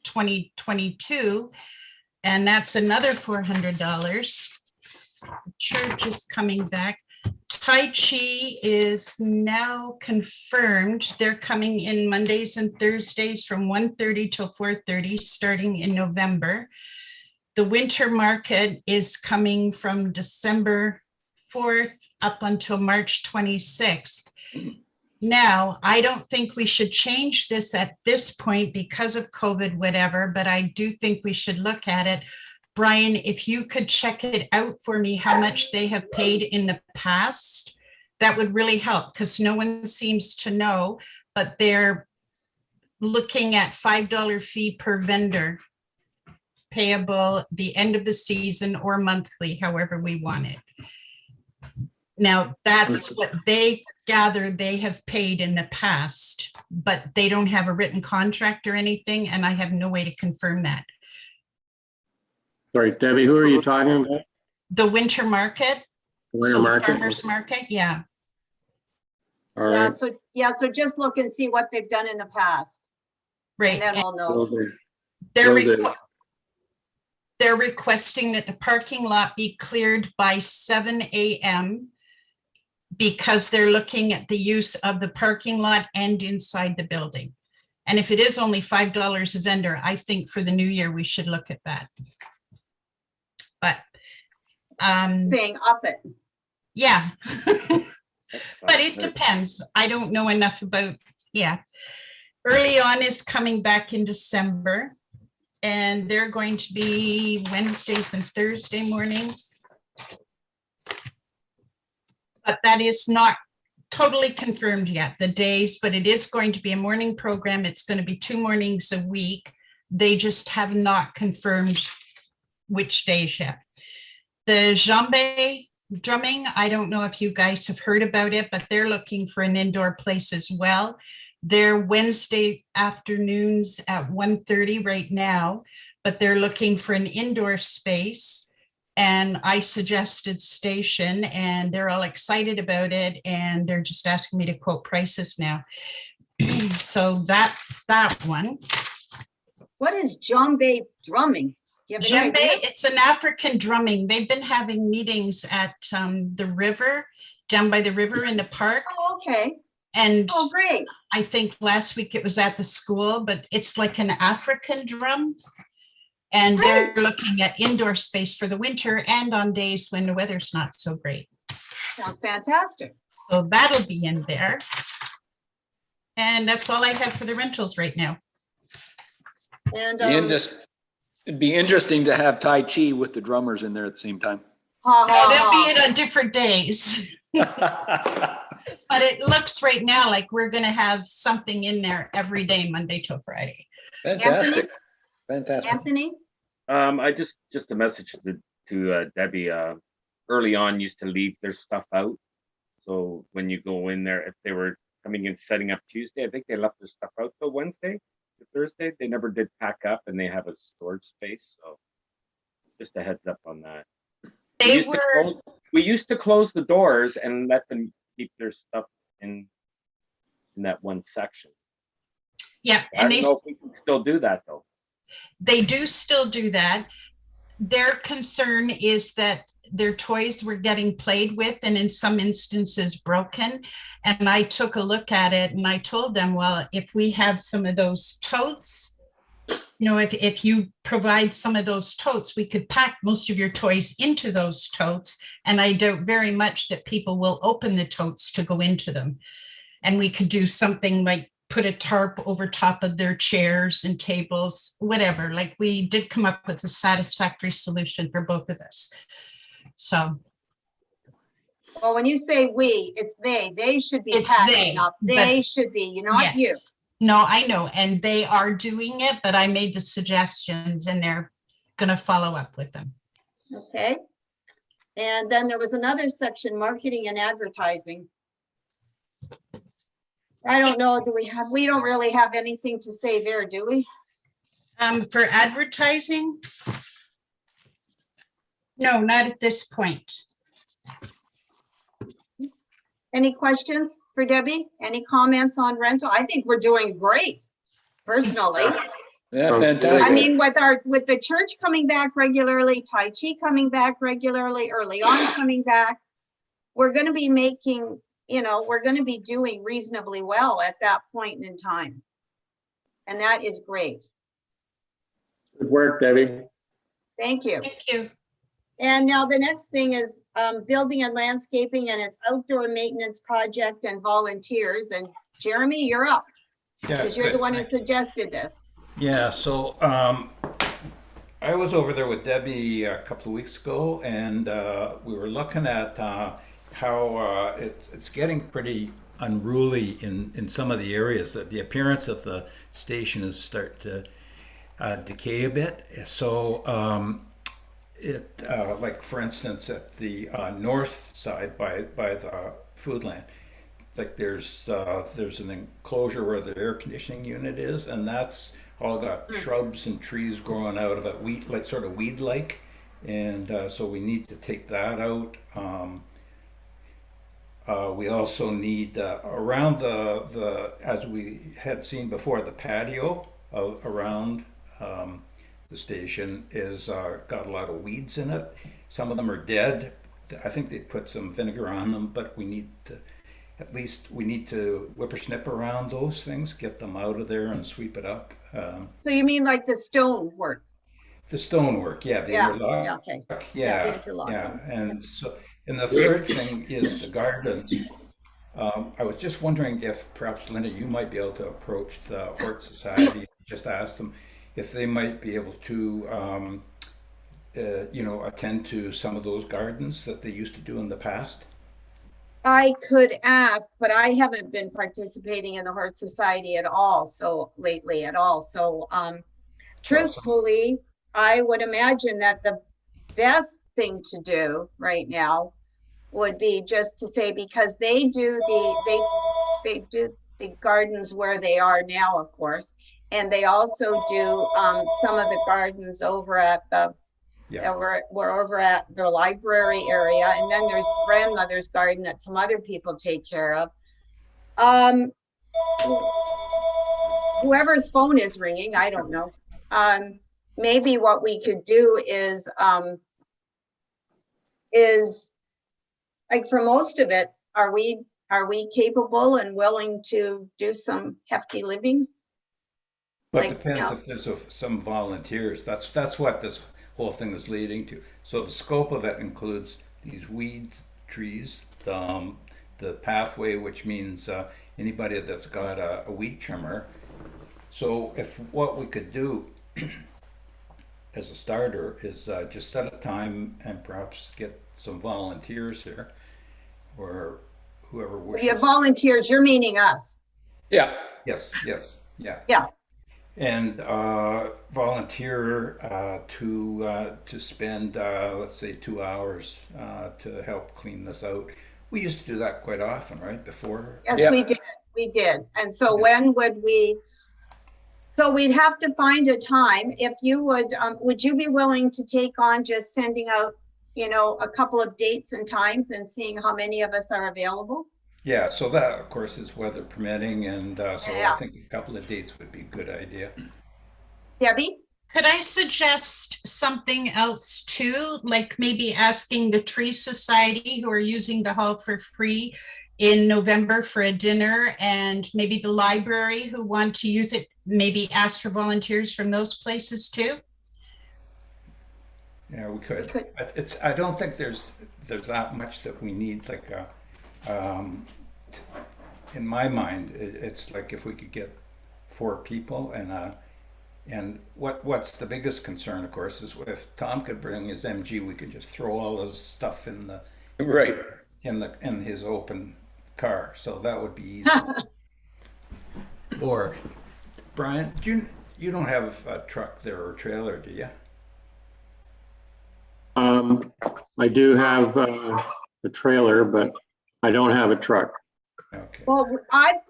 2022. And that's another $400. The church is coming back. Tai Chi is now confirmed. They're coming in Mondays and Thursdays from 1:30 till 4:30, starting in November. The winter market is coming from December 4th up until March 26th. Now, I don't think we should change this at this point because of COVID, whatever, but I do think we should look at it. Brian, if you could check it out for me, how much they have paid in the past, that would really help because no one seems to know, but they're looking at $5 fee per vendor payable the end of the season or monthly, however we want it. Now, that's what they gather they have paid in the past, but they don't have a written contract or anything, and I have no way to confirm that. Sorry, Debbie, who are you talking about? The winter market. Winter So the market? farmers market, yeah. All Yeah, right. so just look and see what they've done in the past, Right. and then we'll know. Will do. They're, Will do. they're requesting that the parking lot be cleared by 7 a.m. because they're looking at the use of the parking lot and inside the building. And if it is only $5 a vendor, I think for the new year, we should look at that. But, Saying up it. yeah, That sounds but it good. depends. I don't know enough about, yeah. Early On is coming back in December, and they're going to be Wednesdays and Thursday mornings. But that is not totally confirmed yet, the days, but it is going to be a morning program. It's going to be 2 mornings a week. They just have not confirmed which days yet. The Zombae Drumming, I don't know if you guys have heard about it, but they're looking for an indoor place as well. They're Wednesday afternoons at 1:30 right now, but they're looking for an indoor space. And I suggested Station, and they're all excited about it, and they're just asking me to quote prices now. So that's that one. What is Zombae Drumming? Do you have any Djembe, idea? it's an African drumming. They've been having meetings at the river, down by the river in the park. Oh, okay. And Oh, great. I think last week it was at the school, but it's like an African drum. And they're looking at indoor space for the winter and on days when the weather's not so great. Sounds fantastic. So that'll be in there. And that's all I have for the rentals right now. And It'd be interesting to have Tai Chi with the drummers in there at the same time. ha, No, ha, they'll ha. be it on different days. But it looks right now like we're gonna have something in there every day, Monday till Friday. Fantastic. Fantastic. Anthony? I just a message to Debbie. Early On used to leave their stuff out. So when you go in there, if they were coming in setting up Tuesday, I think they left their stuff out till Wednesday or Thursday. They never did pack up, and they have a storage space. So just a heads up on that. They were, We used to close the doors and let them keep their stuff in that one section. yeah, I and don't know if we can still do that though. they do still do that. Their concern is that their toys were getting played with and in some instances broken. And I took a look at it and I told them, well, if we have some of those totes, if you provide some of those totes, we could pack most of your toys into those totes. And I doubt very much that people will open the totes to go into them. And we could do something like put a tarp over top of their chairs and tables, whatever. Like we did come up with a satisfactory solution for both of us. So Well, when you say we, it's they. They should be It's packing they, up. but- They should be, not you. yes. No, I know, and they are doing it, but I made the suggestions and they're gonna follow up with them. Okay. And then there was another section, marketing and advertising. I don't know, we don't really have anything to say there, do we? For advertising? No, not at this point. Any questions for Debbie? Any comments on rental? I think we're doing great, personally. Yeah, Sounds fantastic. I mean, with the church coming back regularly, Tai Chi coming back regularly, Early On coming back, we're gonna be making, we're gonna be doing reasonably well at that point in time. And that is great. Good work, Debbie. Thank you. Thank you. And now the next thing is building and landscaping and its outdoor maintenance project and volunteers. And Jeremy, you're up, Yeah, because you're the good. one who suggested this. Yeah, so I was over there with Debbie a couple of weeks ago, and we were looking at how it's getting pretty unruly in some of the areas. That the appearance of the station is starting to decay a bit. So like for instance, at the north side by the food land, like there's an enclosure where the air conditioning unit is, and that's all got shrubs and trees growing out of it, like sort of weed-like, and so we need to take that out. We also need around the as we had seen before, the patio around the station is got a lot of weeds in it. Some of them are dead. I think they put some vinegar on them, but we need to. at least we need to whippersnip around those things, get them out of there and sweep it up. So you mean like the stone work? The stonework, yeah, the Yeah, interlock, yeah, okay. Yeah, the yeah, interlocking. and so, and the third thing is the gardens. I was just wondering if perhaps Linda, you might be able to approach the Hort Society, just ask them if they might be able to, attend to some of those gardens that they used to do in the past. I could ask, but I haven't been participating in the Heart Society at all, so lately at all. So truthfully, I would imagine that the best thing to do right now would be just to say, because they do the gardens where they are now, of course, and they also do some of the gardens over at the Yeah. we're over at the library area, and then there's grandmother's garden that some other people take care of. Whoever's phone is ringing, I don't know. Maybe what we could do is like, for most of it, are we capable and willing to do some hefty living? But Like, depends no. if there's some volunteers. That's what this whole thing is leading to. So the scope of it includes these weeds, trees, the pathway, which means anybody that's got a weed trimmer. So if what we could do as a starter is just set a time and perhaps get some volunteers here, or whoever wishes. Yeah, volunteers, you're meaning us. Yeah, Yes, yeah. Yeah. And volunteer to spend, let's say, 2 hours to help clean this out. We used to do that quite often, right? Before. Yes, Yeah. we did. And so when would we, so we'd have to find a time. If you would you be willing to take on just sending out, a couple of dates and times and seeing how many of us are available? Yeah. So that, of course, is weather permitting, and so Yeah. I think a couple of dates would be a good idea. Debbie? Could I suggest something else too? Like maybe asking the Tree Society, who are using the hall for free, in November for a dinner, and maybe the library who want to use it, maybe ask for volunteers from those places too? Yeah, we could. could. But I don't think there's that much that we need. Like, in my mind, it's like if we could get 4 people, and what's the biggest concern, of course, is if Tom could bring his MG, we could just throw all his stuff in right. his open car, so that would be easy. Or Brian, you don't have a truck there or trailer, do you? I do have the trailer, but I don't have a truck. Okay. Well,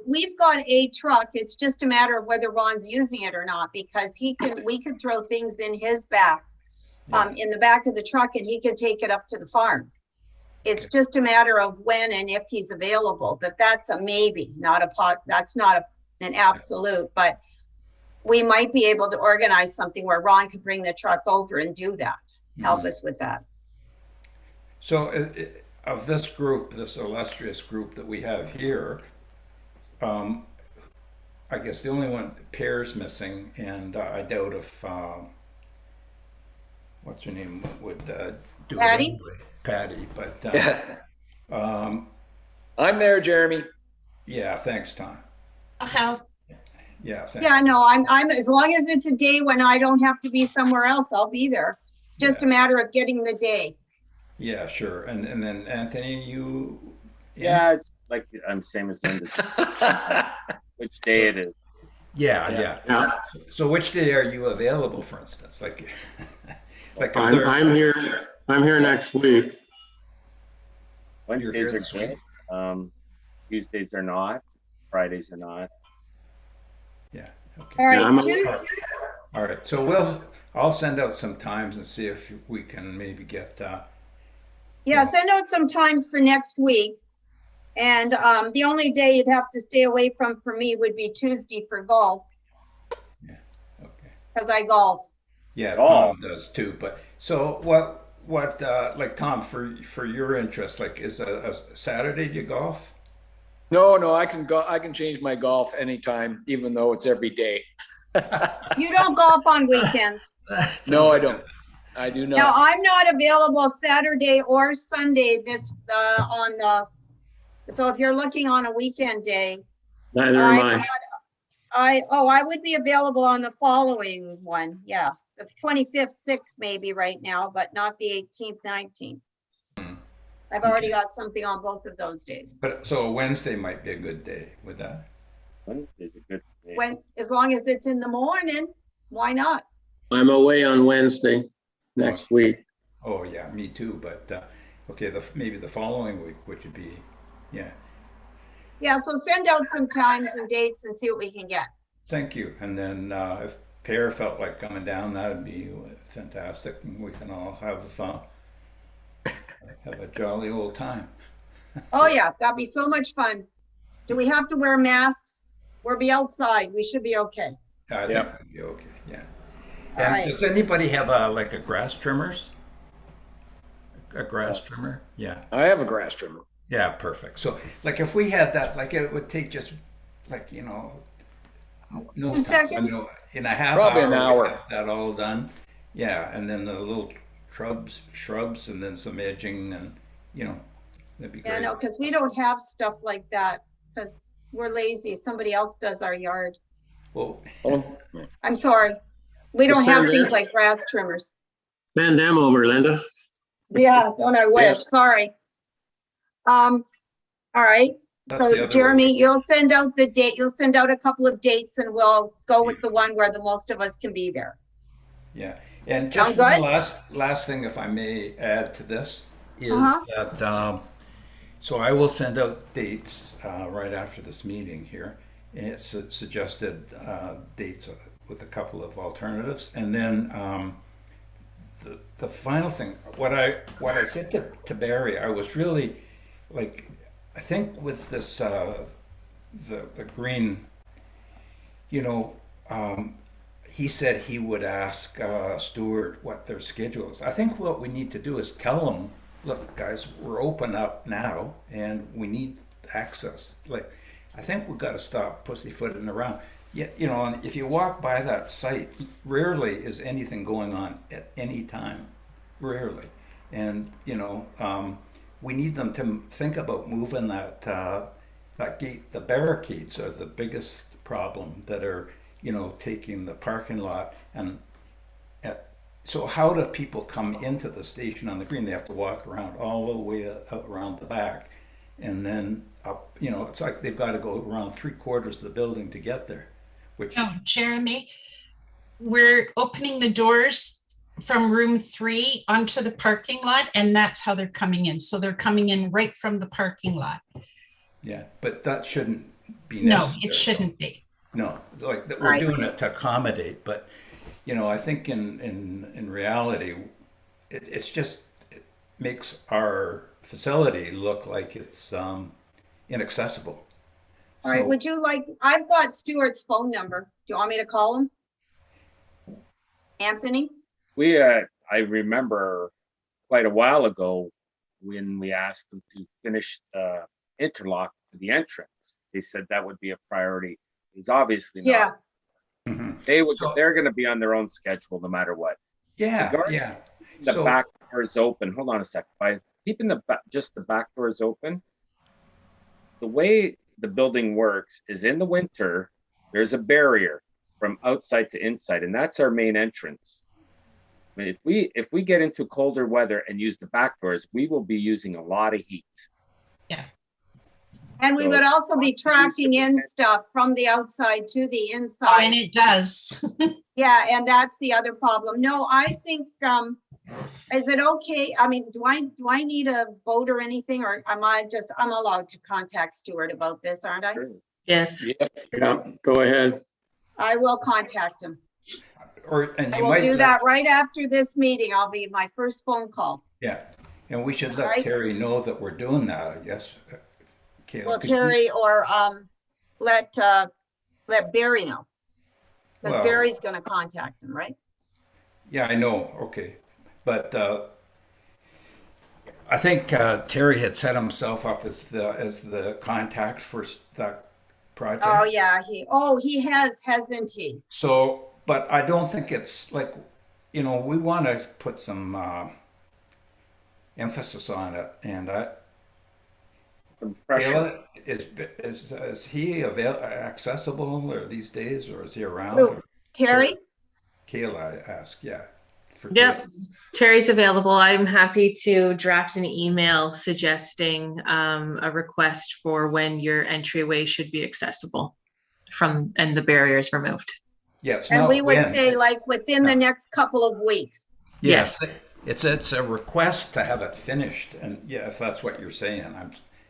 we've got a truck. It's just a matter of whether Ron's using it or not, because we could throw things in his back, in the back of the truck, and he could take it up to the farm. It's just a matter of when and if he's available, but that's a maybe, that's not an absolute, but we might be able to organize something where Ron could bring the truck over and do that, help us with that. So of this group, this illustrious group that we have here, I guess the only one, Pear's missing, and I doubt if, what's her name, would do Patty? it anyway. Patty, but I'm there, Jeremy. yeah, thanks, Tom. How? Yeah, thanks. Yeah, no, I'm, as long as it's a day when I don't have to be somewhere else, I'll be there. Just a matter of getting the day. Yeah, sure. And then Anthony, you? in? Yeah, it's like I'm same as Linda. Which day it is? Yeah. Yeah, So which day are you available, for instance? Like, like a I'm here next week. Wednesdays here are this good. Tuesdays are not. Fridays are not. Yeah. Okay. All right, I'm- Tuesday, All right. So I'll send out some times and see if we can maybe get. yeah, send out some times for next week. And the only day you'd have to stay away from for me would be Tuesday for golf, Yeah. Okay. because I golf. Yeah, Oh. Tom does too. But so what? Like Tom, for your interest, like is a Saturday do you golf? No, I can go, I can change my golf anytime, even though it's every day. You don't golf on weekends. No, I don't. I do Now, not. I'm not available Saturday or Sunday so if you're looking on a weekend day, Neither am I. I would be available on the following one, yeah. The 25th, 6th maybe right now, but not the 18th, 19th. I've already got something on both of those days. But so a Wednesday might be a good day with that. Wednesday's a good day. As long as it's in the morning, why not? I'm away on Wednesday next week. Oh, yeah, me too. But okay, maybe the following week, which would be, yeah. Yeah, so send out some times and dates and see what we can get. Thank you. And then if Pear felt like coming down, that'd be fantastic. And we can all have a jolly old time. Oh yeah, that'd be so much fun. Do we have to wear masks? We'll be outside. We should be okay. I think we'd be okay. Yeah. All And right. does anybody have like a grass trimmers? A grass trimmer? Yeah. I have a grass trimmer. Yeah, perfect. So like if we had that, like it would take just like, no 2 time, seconds? in a half Probably hour, an hour. we'd have that all done. Yeah, and then the little shrubs and then some edging and, that'd be Yeah, great. no, because we don't have stuff like that because we're lazy. Somebody else does our yard. Well, Oh, I'm sorry. We don't have Send things it. like grass trimmers. Send them over, Linda. Yeah, don't I wish? Sorry. All right. that's the So other Jeremy, way. you'll send out you'll send out a couple of dates and we'll go with the one where the most of us can be there. Yeah, and Sound just good? one last thing, if I may add to this, is Uh-huh. that so I will send out dates right after this meeting here. It's suggested dates with a couple of alternatives, and then the final thing, what I said to Barry, I was really like, I think with this the green, he said he would ask Stuart what their schedule is. I think what we need to do is tell them, look, guys, we're open up now and we need access. Like, I think we've got to stop pussyfooting around. Yeah, and if you walk by that site, rarely is anything going on at any time. Rarely. And, we need them to think about moving that gate. The barricades are the biggest problem that are, taking the parking lot. And so how do people come into the station on the green? They have to walk around all the way around the back and then up, it's like they've got to go around 3/4 of the building to get there, which, No, Jeremy, we're opening the doors from room 3 onto the parking lot, and that's how they're coming in. So they're coming in right from the parking lot. yeah, but that shouldn't be No, necessary. it shouldn't be. No, like that we're Right. doing it to accommodate, but I think in reality, it makes our facility look like it's inaccessible. All right, So- I've got Stuart's phone number. Do you want me to call him? Anthony? I remember quite a while ago when we asked them to finish the interlock to the entrance. They said that would be a priority. It's obviously Yeah, not. Mhm. They're gonna be on their own schedule no matter what. Yeah, Regarding yeah. The So- back door is open. Hold on a second. By keeping just the back doors open, the way the building works is in the winter, there's a barrier from outside to inside, and that's our main entrance. I mean, if we get into colder weather and use the back doors, we will be using a lot of heat. and we So- would also be tracking in stuff from the outside to the Oh, and inside. it does. Yeah, and that's the other problem. No, I think, is it okay? I mean, do I need a vote or anything, or I'm allowed to contact Stuart about this, aren't I? Sure. Yes. Yeah, go ahead. I will contact him. And I you will might do let- that right after this meeting. I'll be my first phone call. Yeah, and we should let Alright. Terry know that we're doing that, I guess. Kayla, Well, could you- Terry, or let Barry know. Because Well- Barry's gonna contact him, right? Yeah, I know, okay. But I think Terry had set himself up as the contact for that project. Oh, yeah, he has, hasn't he? So, but I don't think it's like, we want to put some emphasis on it. And Some pressure. Kayla, is he accessible or these days, or is he around? Who? Terry? Kayla, I ask, yeah. For Yep. Kayla. Terry's available. I'm happy to draft an email suggesting a request for when your entryway should be accessible and the barriers removed. Yeah, it's And not we would when. say like within the next couple of weeks. Yes, Yes. it's a request to have it finished, and yeah, if that's what you're saying,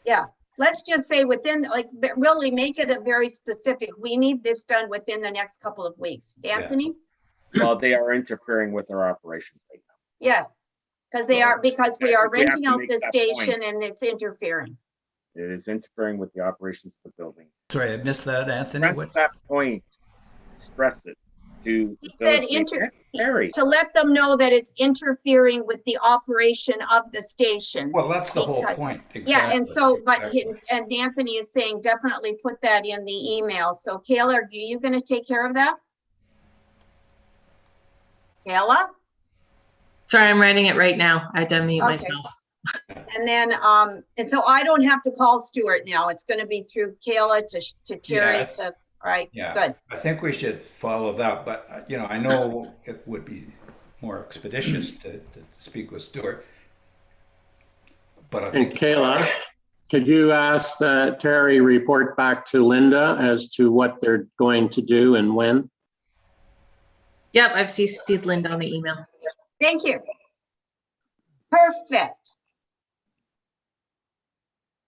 Yeah, let's just say within, like, really make it a very specific. We need this done within the next couple of weeks. Anthony? Well, they are interfering with our operations right now. Yes, because we I are think we have renting to out make the that station point. and it's interfering. It is interfering with the operations of the building. sorry, I missed that, Anthony. Stress What? that point. Stress it to He the said village. Terry. to let them know that it's interfering with the operation of the station. Well, that's the whole Because- point. Yeah, and Exactly, so, but, exactly. and Anthony is saying definitely put that in the email. So Kayla, are you gonna take care of that? Kayla? Sorry, I'm writing it right now. I had to unmute Okay. myself. And then, and so I don't have to call Stuart now. It's gonna be through Kayla to Terry Yeah. to, right, Yeah. good. I think we should follow that, but I know it would be more expeditious to speak with Stuart. But I And think Kayla, could you ask Terry report back to Linda as to what they're going to do and when? Yep, I've CC'd Linda on the email. Thank you. Perfect.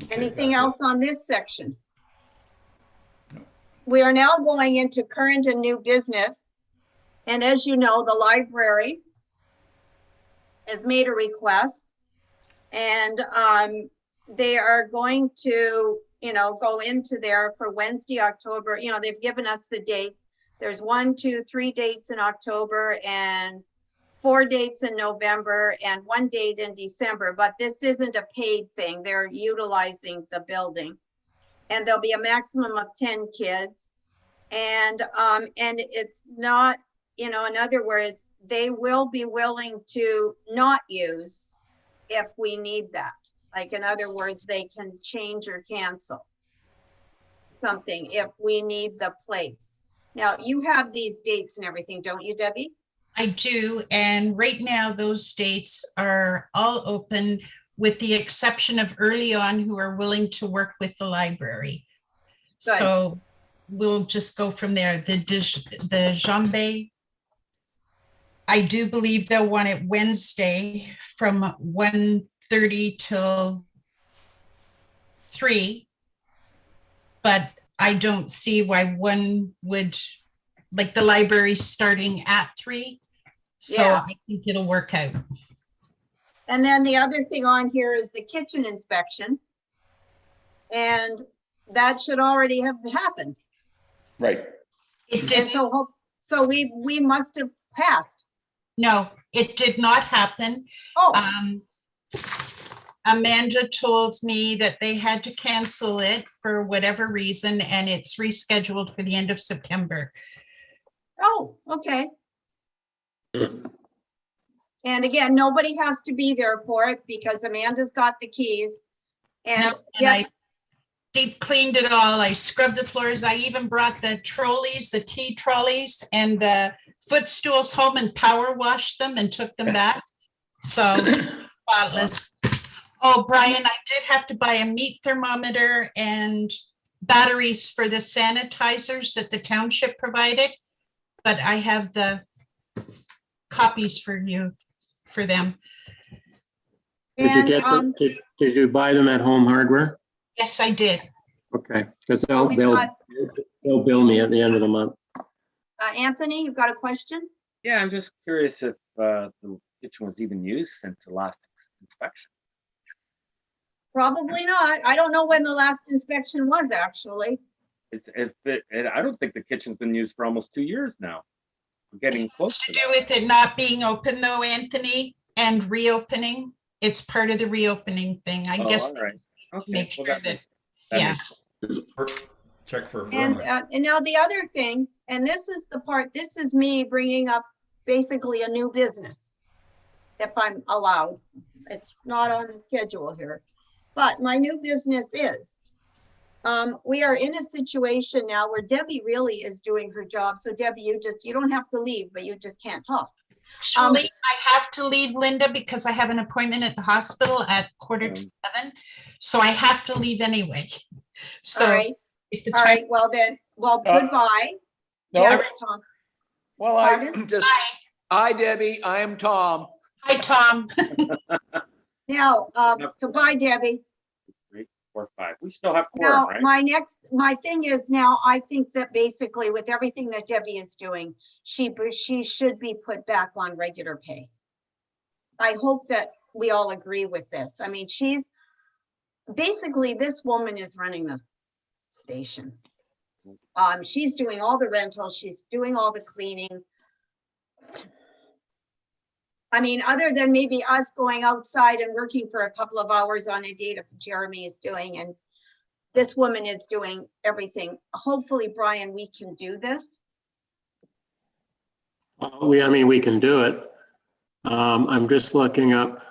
okay, Anything that's it. else on this section? No. We are now going into current and new business. And as you know, the library has made a request. And they are going to, go into there for Wednesday, October. They've given us the dates. There's 1, 2, 3 dates in October and 4 dates in November and 1 date in December, but this isn't a paid thing. They're utilizing the building. And there'll be a maximum of 10 kids. And it's not, in other words, they will be willing to not use if we need that. Like, in other words, they can change or cancel something if we need the place. Now, you have these dates and everything, don't you, Debbie? I do, and right now those dates are all open with the exception of early on who are willing to work with the library. Good. So we'll just go from there. The Zombae, I do believe they'll want it Wednesday from 1:30 till 3. But I don't see why one would, like, the library starting at 3. So Yeah. I think it'll work out. And then the other thing on here is the kitchen inspection. And that should already have happened. Right. It And did, so we must have passed. no, it did not happen. Oh, Amanda told me that they had to cancel it for whatever reason, and it's rescheduled for the end of September. oh, okay. And again, nobody has to be there for it because Amanda's got the keys. And No, and I deep cleaned it all. I scrubbed the floors. I even brought the trolleys, the tea trolleys and the footstools home and power washed them and took them back. So spotless. Oh, Brian, I did have to buy a meat thermometer and batteries for the sanitizers that the township provided. But I have the copies for you, for them. Did you And, get them? Did you buy them at Home Hardware? Yes, I did. Okay, because we've got- they'll bill me at the end of the month. Anthony, you've got a question? Yeah, I'm just curious if the kitchen was even used since the last inspection. Probably not. I don't know when the last inspection was, actually. I don't think the kitchen's been used for almost 2 years now. We're getting close To to do that. with it not being open though, Anthony, and reopening. It's part of the reopening thing. I Oh, guess all right. to Okay. make Well, sure that, yeah. Check for And, vermin. and now the other thing, and this is the part, this is me bringing up basically a new business, if I'm allowed. It's not on the schedule here, but my new business is, we are in a situation now where Debbie really is doing her job. So Debbie, you don't have to leave, but you just can't talk. Actually, I have to leave, Linda, because I have an appointment at the hospital at 6:45. So I have to leave anyway. All So right, if the all time, right, well then, well, goodbye. No, Yes, Tom. well, I Pardon? just, hi, Debbie, I am Tom. hi, Tom. Now, so bye, Debbie. 3, 4, 5. We still have quorum, Now, right? my thing is now, I think that basically with everything that Debbie is doing, she should be put back on regular pay. I hope that we all agree with this. I mean, basically, this woman is running the station. She's doing all the rentals, she's doing all the cleaning. I mean, other than maybe us going outside and working for a couple of hours on a day that Jeremy is doing, and this woman is doing everything. Hopefully, Brian, we can do this. I mean, we can do it. I'm just looking up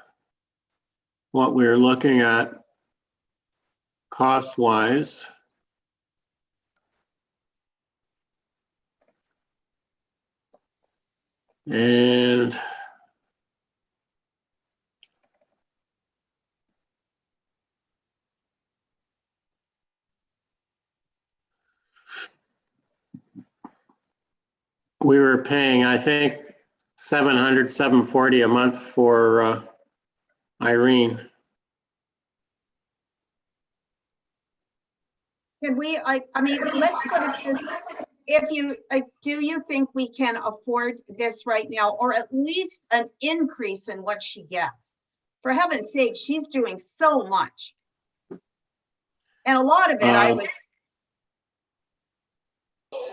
what we're looking at cost-wise. And we were paying, I think, $740 a month for Irene. Can we, I mean, let's put it this, do you think we can afford this right now, or at least an increase in what she gets? For heaven's sake, she's doing so much. And a lot of it, I would.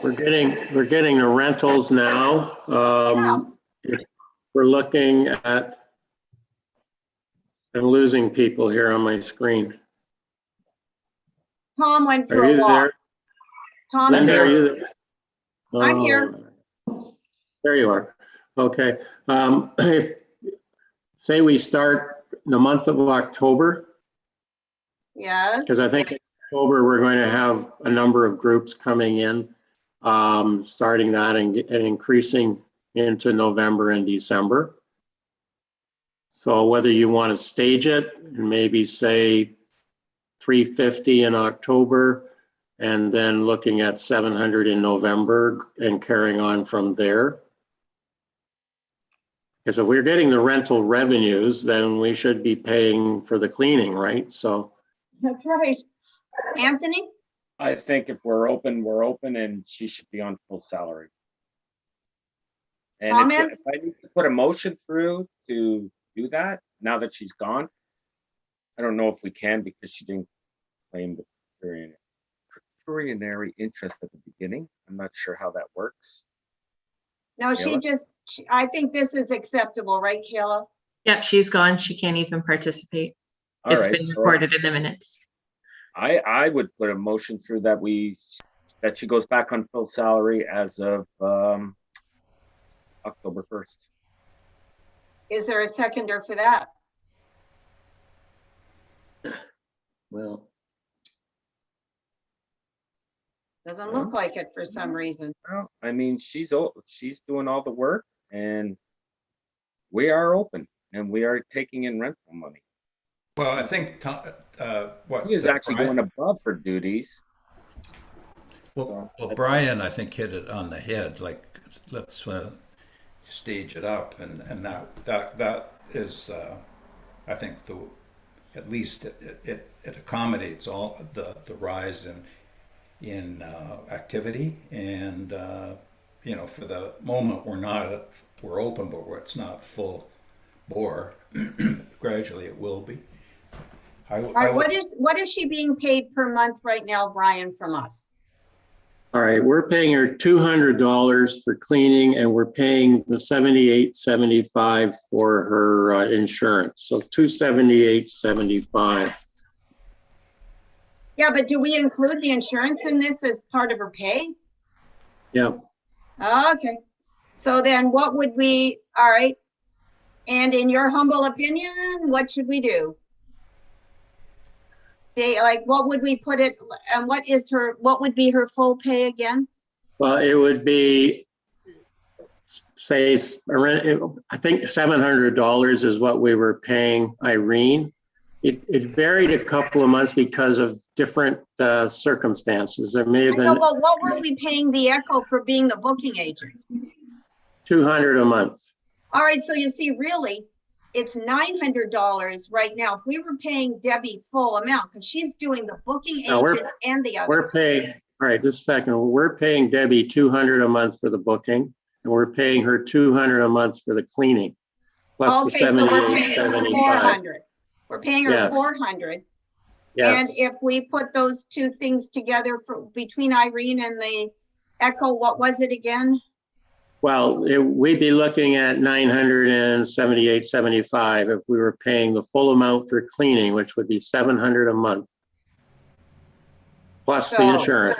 We're getting the rentals now. If we're looking at, I'm losing people here on my screen. Tom went Are for a you walk. there? Tom's Linda, are here. you there? I'm here. There you are. Okay. If, say we start the month of October, Yes, because I think in October we're going to have a number of groups coming in, starting that and increasing into November and December. So whether you want to stage it and maybe say 350 in October and then looking at 700 in November and carrying on from there. Because if we're getting the rental revenues, then we should be paying for the cleaning, right? So that's right. Anthony? I think if we're open, and she should be on full salary. And Comments? if I need to put a motion through to do that, now that she's gone, I don't know if we can because she didn't claim the pecuniary interest at the beginning. I'm not sure how that works. No, Kayla? I think this is acceptable, right, Kayla? Yep, she's gone. She can't even participate. All It's right, been so recorded in the minutes. I would put a motion through that she goes back on full salary as of October 1st. Is there a seconder for that? well, Doesn't look like it for some reason. Well, I mean, she's doing all the work, and we are open, and we are taking in rental money. Well, I think, She is actually going above her duties. Well, Brian, I think hit it on the head, like, let's stage it up, and that is, I think, at least it accommodates all the rise in activity, and for the moment we're open, but it's not full bore. Gradually it will be. All right, what is she being paid per month right now, Brian, from us? All right, we're paying her $200 for cleaning and we're paying the $78.75 for her insurance. So $278.75. Yeah, but do we include the insurance in this as part of her pay? Yep. Okay, so then what would we, all right. And in your humble opinion, what should we do? Stay, like, what would we put it, and what would be her full pay again? Well, it would be, say, I think $700 is what we were paying Irene. It varied a couple of months because of different circumstances. There may have I know, been but what were we paying the Echo for being the booking agent? $200 a month. All right, so you see, really, it's $900 right now. If we were paying Debbie full amount, because she's doing the booking No, agent and the other. We're paying, all right, just a second. We're paying Debbie $200 a month for the booking, and we're paying her $200 a month for the cleaning, plus the Okay, so we're paying her $78.75. 400. We're paying her Yes. 400. And Yes. if we put those two things together for between Irene and the Echo, what was it again? Well, we'd be looking at $978.75 if we were paying the full amount for cleaning, which would be $700 a month. Plus the So- insurance,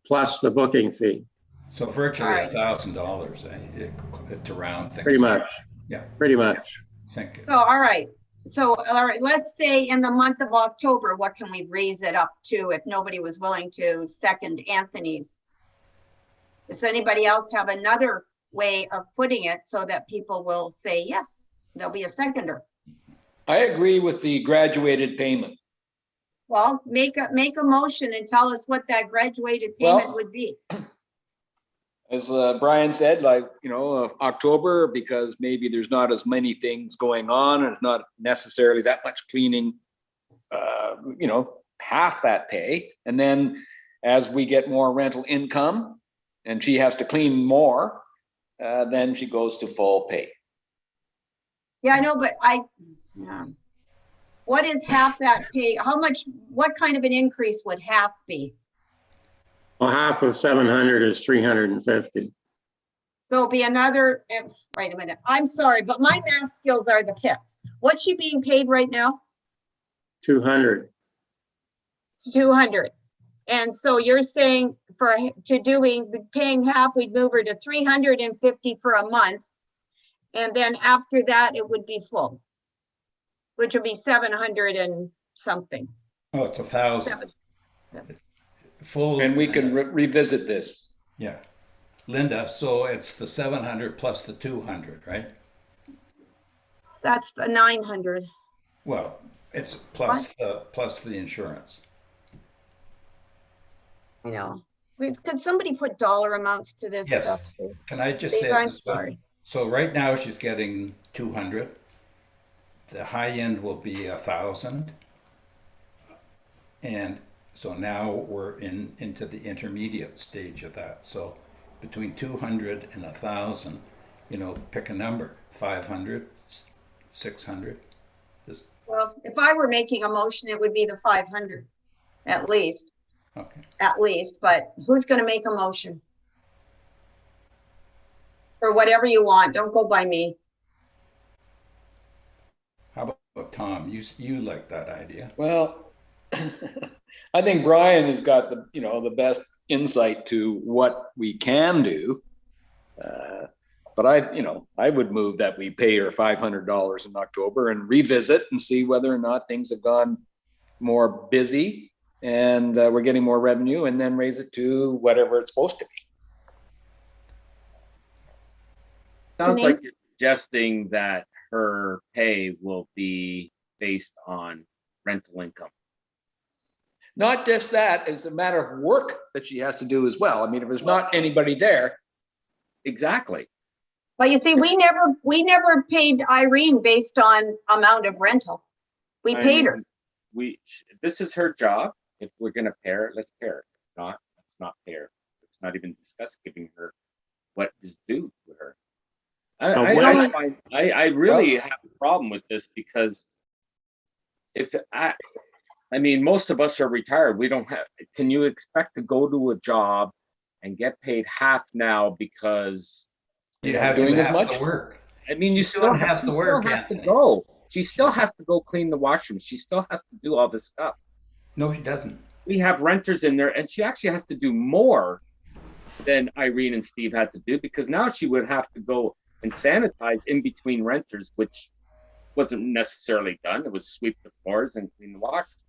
plus the booking fee, So virtually Alright. $1,000, to round things. pretty up. much. Yeah. Pretty much. Thank you. So, all right. So, all right, let's say in the month of October, what can we raise it up to if nobody was willing to second Anthony's? Does anybody else have another way of putting it so that people will say, yes, there'll be a seconder? I agree with the graduated payment. Well, make a motion and tell us what that graduated Well- payment would be. As Brian said, like, October, because maybe there's not as many things going on and it's not necessarily that much cleaning, half that pay. And then as we get more rental income and she has to clean more, then she goes to full pay. Yeah, I know, but yeah. What is half that pay? How much, what kind of an increase would half be? Well, half of 700 is 350. So it'll be another, wait a minute, I'm sorry, but my math skills are the pits. What's she being paid right now? 200. 200. And so you're saying paying half, we'd move her to 350 for a month. And then after that, it would be full, which would be 700 and something. Oh, it's 1,000. Full. And we can revisit this. Yeah. Linda, so it's the 700 plus the 200, right? That's the 900. Well, it's plus the insurance. I know. Could somebody put dollar amounts to this Yes. stuff, please? Can I just Please, say? I'm this way? sorry. So right now she's getting 200. The high end will be 1,000. And so now we're into the intermediate stage of that. So between 200 and 1,000, pick a number, 500, 600. Well, if I were making a motion, it would be the 500 at least, Okay. but who's going to make a motion? Or whatever you want, don't go by me. How about Tom? You like that idea? Well, I think Brian has got the best insight to what we can do. But I would move that we pay her $500 in October and revisit and see whether or not things have gone more busy and we're getting more revenue, and then raise it to whatever it's supposed to be. Sounds Denise? like you're suggesting that her pay will be based on rental income. Not just that, it's a matter of work that she has to do as well. I mean, if there's not anybody there. Exactly. Well, you see, we never paid Irene based on amount of rental. We I paid her. mean, this is her job. If we're gonna pair it, let's pair it. If not, let's not pair it. Let's not even discuss giving her what is due to her. I really have a problem with this because I mean, most of us are retired. We don't have, can you expect to go to a job and get paid half now because, You not have doing to as have much? the work. I mean, She's doing half she the still work, has to Anthony. go. She still has to go clean the washroom. She still has to do all this stuff. No, she doesn't. We have renters in there, and she actually has to do more than Irene and Steve had to do, because now she would have to go and sanitize in between renters, which wasn't necessarily done. It was sweep the floors and clean the washroom.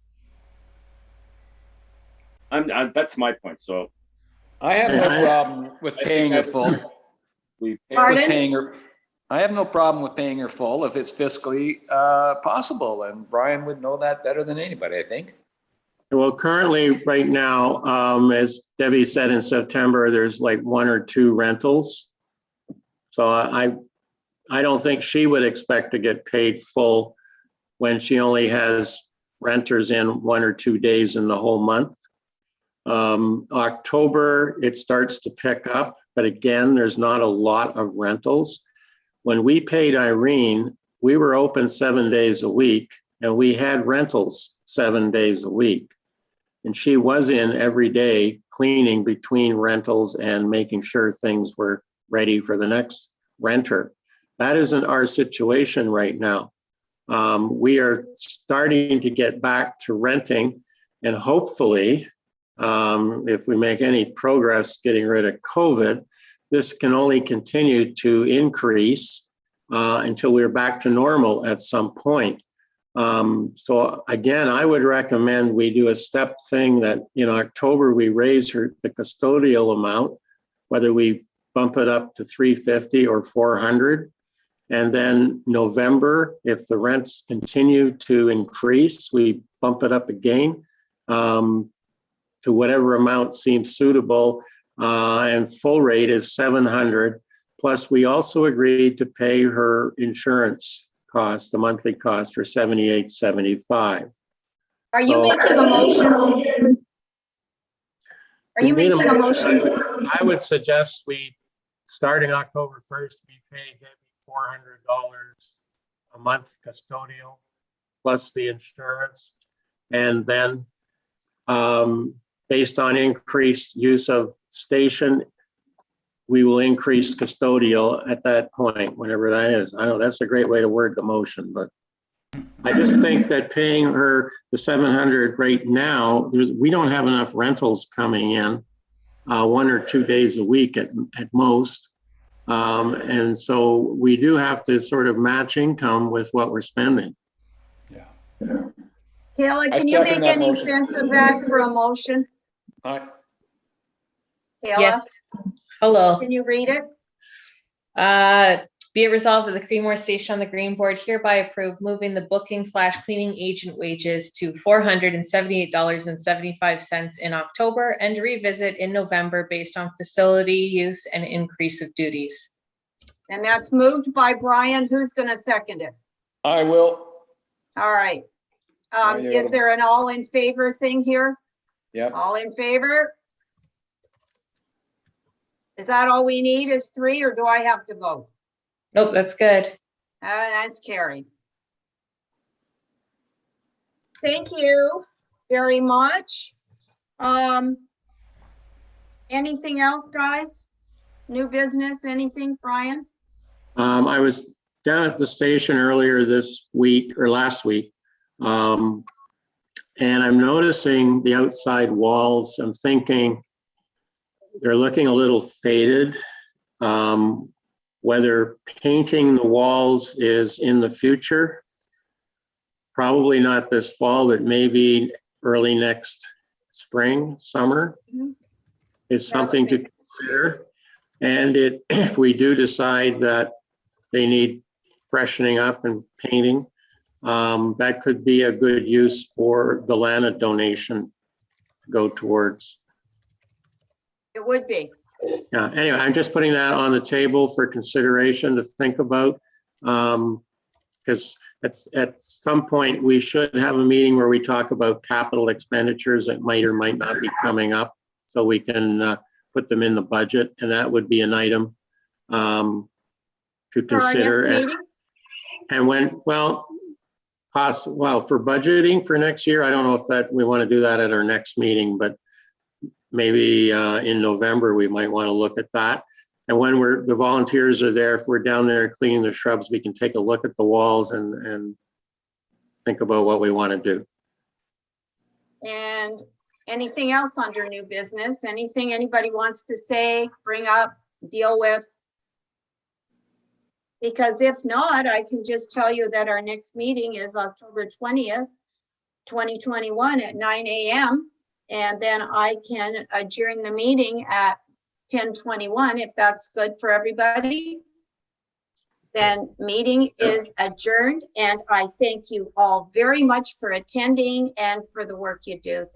That's my point. So I have no problem with paying her full. we pay Pardon? With paying her, I have no problem with paying her full if it's fiscally possible, and Brian would know that better than anybody, I think. Well, currently, right now, as Debbie said, in September, there's like 1 or 2 rentals. So I don't think she would expect to get paid full when she only has renters in 1 or 2 days in the whole month. October, it starts to pick up, but again, there's not a lot of rentals. When we paid Irene, we were open 7 days a week, and we had rentals 7 days a week. And she was in every day cleaning between rentals and making sure things were ready for the next renter. That isn't our situation right now. We are starting to get back to renting, and hopefully, if we make any progress getting rid of COVID, this can only continue to increase until we're back to normal at some point. So again, I would recommend we do a step thing that in October, we raise the custodial amount, whether we bump it up to $350 or $400. And then November, if the rents continue to increase, we bump it up again to whatever amount seems suitable. And full rate is $700. Plus, we also agreed to pay her insurance cost, the monthly cost, for $78.75. Are you making a motion? Are you making a motion? I would suggest we, starting October 1st, we pay Debbie $400 a month custodial plus the insurance. And then based on increased use of station, we will increase custodial at that point, whenever that is. I know that's a great way to word the motion, but I just think that paying her the $700 right now, we don't have enough rentals coming in 1 or 2 days a week at most. And so we do have to sort of match income with what we're spending. Yeah. Kayla, I can you second make that any motion. sense of that for a motion? Aye. Kayla, Yes. Hello. can you read it? Be it resolved that the Creemore Station on the Green Board hereby approve moving the booking/cleaning agent wages to $478.75 in October and revisit in November based on facility use and increase of duties. And that's moved by Brian. Who's going to second it? I will. All right. you Is go. there an all in favor thing here? Yep. All in favor? Is that all we need is 3, or do I have to vote? Nope, that's good. That's carried. Thank you very much. Anything else, guys? New business, anything, Brian? I was down at the station earlier this week or last week. And I'm noticing the outside walls. I'm thinking they're looking a little faded. Whether painting the walls is in the future, probably not this fall, but maybe early next spring, summer, is something to consider. And if we do decide that they need freshening up and painting, that could be a good use for the Lana donation to go towards. It would be. Yeah, anyway, I'm just putting that on the table for consideration to think about. Because at some point, we should have a meeting where we talk about capital expenditures that might or might not be coming up, so we can put them in the budget, and that would be an item to consider. For our next meeting? And when, well, for budgeting for next year, I don't know if that we want to do that at our next meeting, but maybe in November, we might want to look at that. And when the volunteers are there, if we're down there cleaning the shrubs, we can take a look at the walls and think about what we want to do. And anything else under new business? Anything anybody wants to say, bring up, deal with? Because if not, I can just tell you that our next meeting is October 20th, 2021 at 9 a.m. And then I can adjourn the meeting at 10:21 if that's good for everybody. Then meeting is adjourned, and I thank you all very much for attending and for the work you do.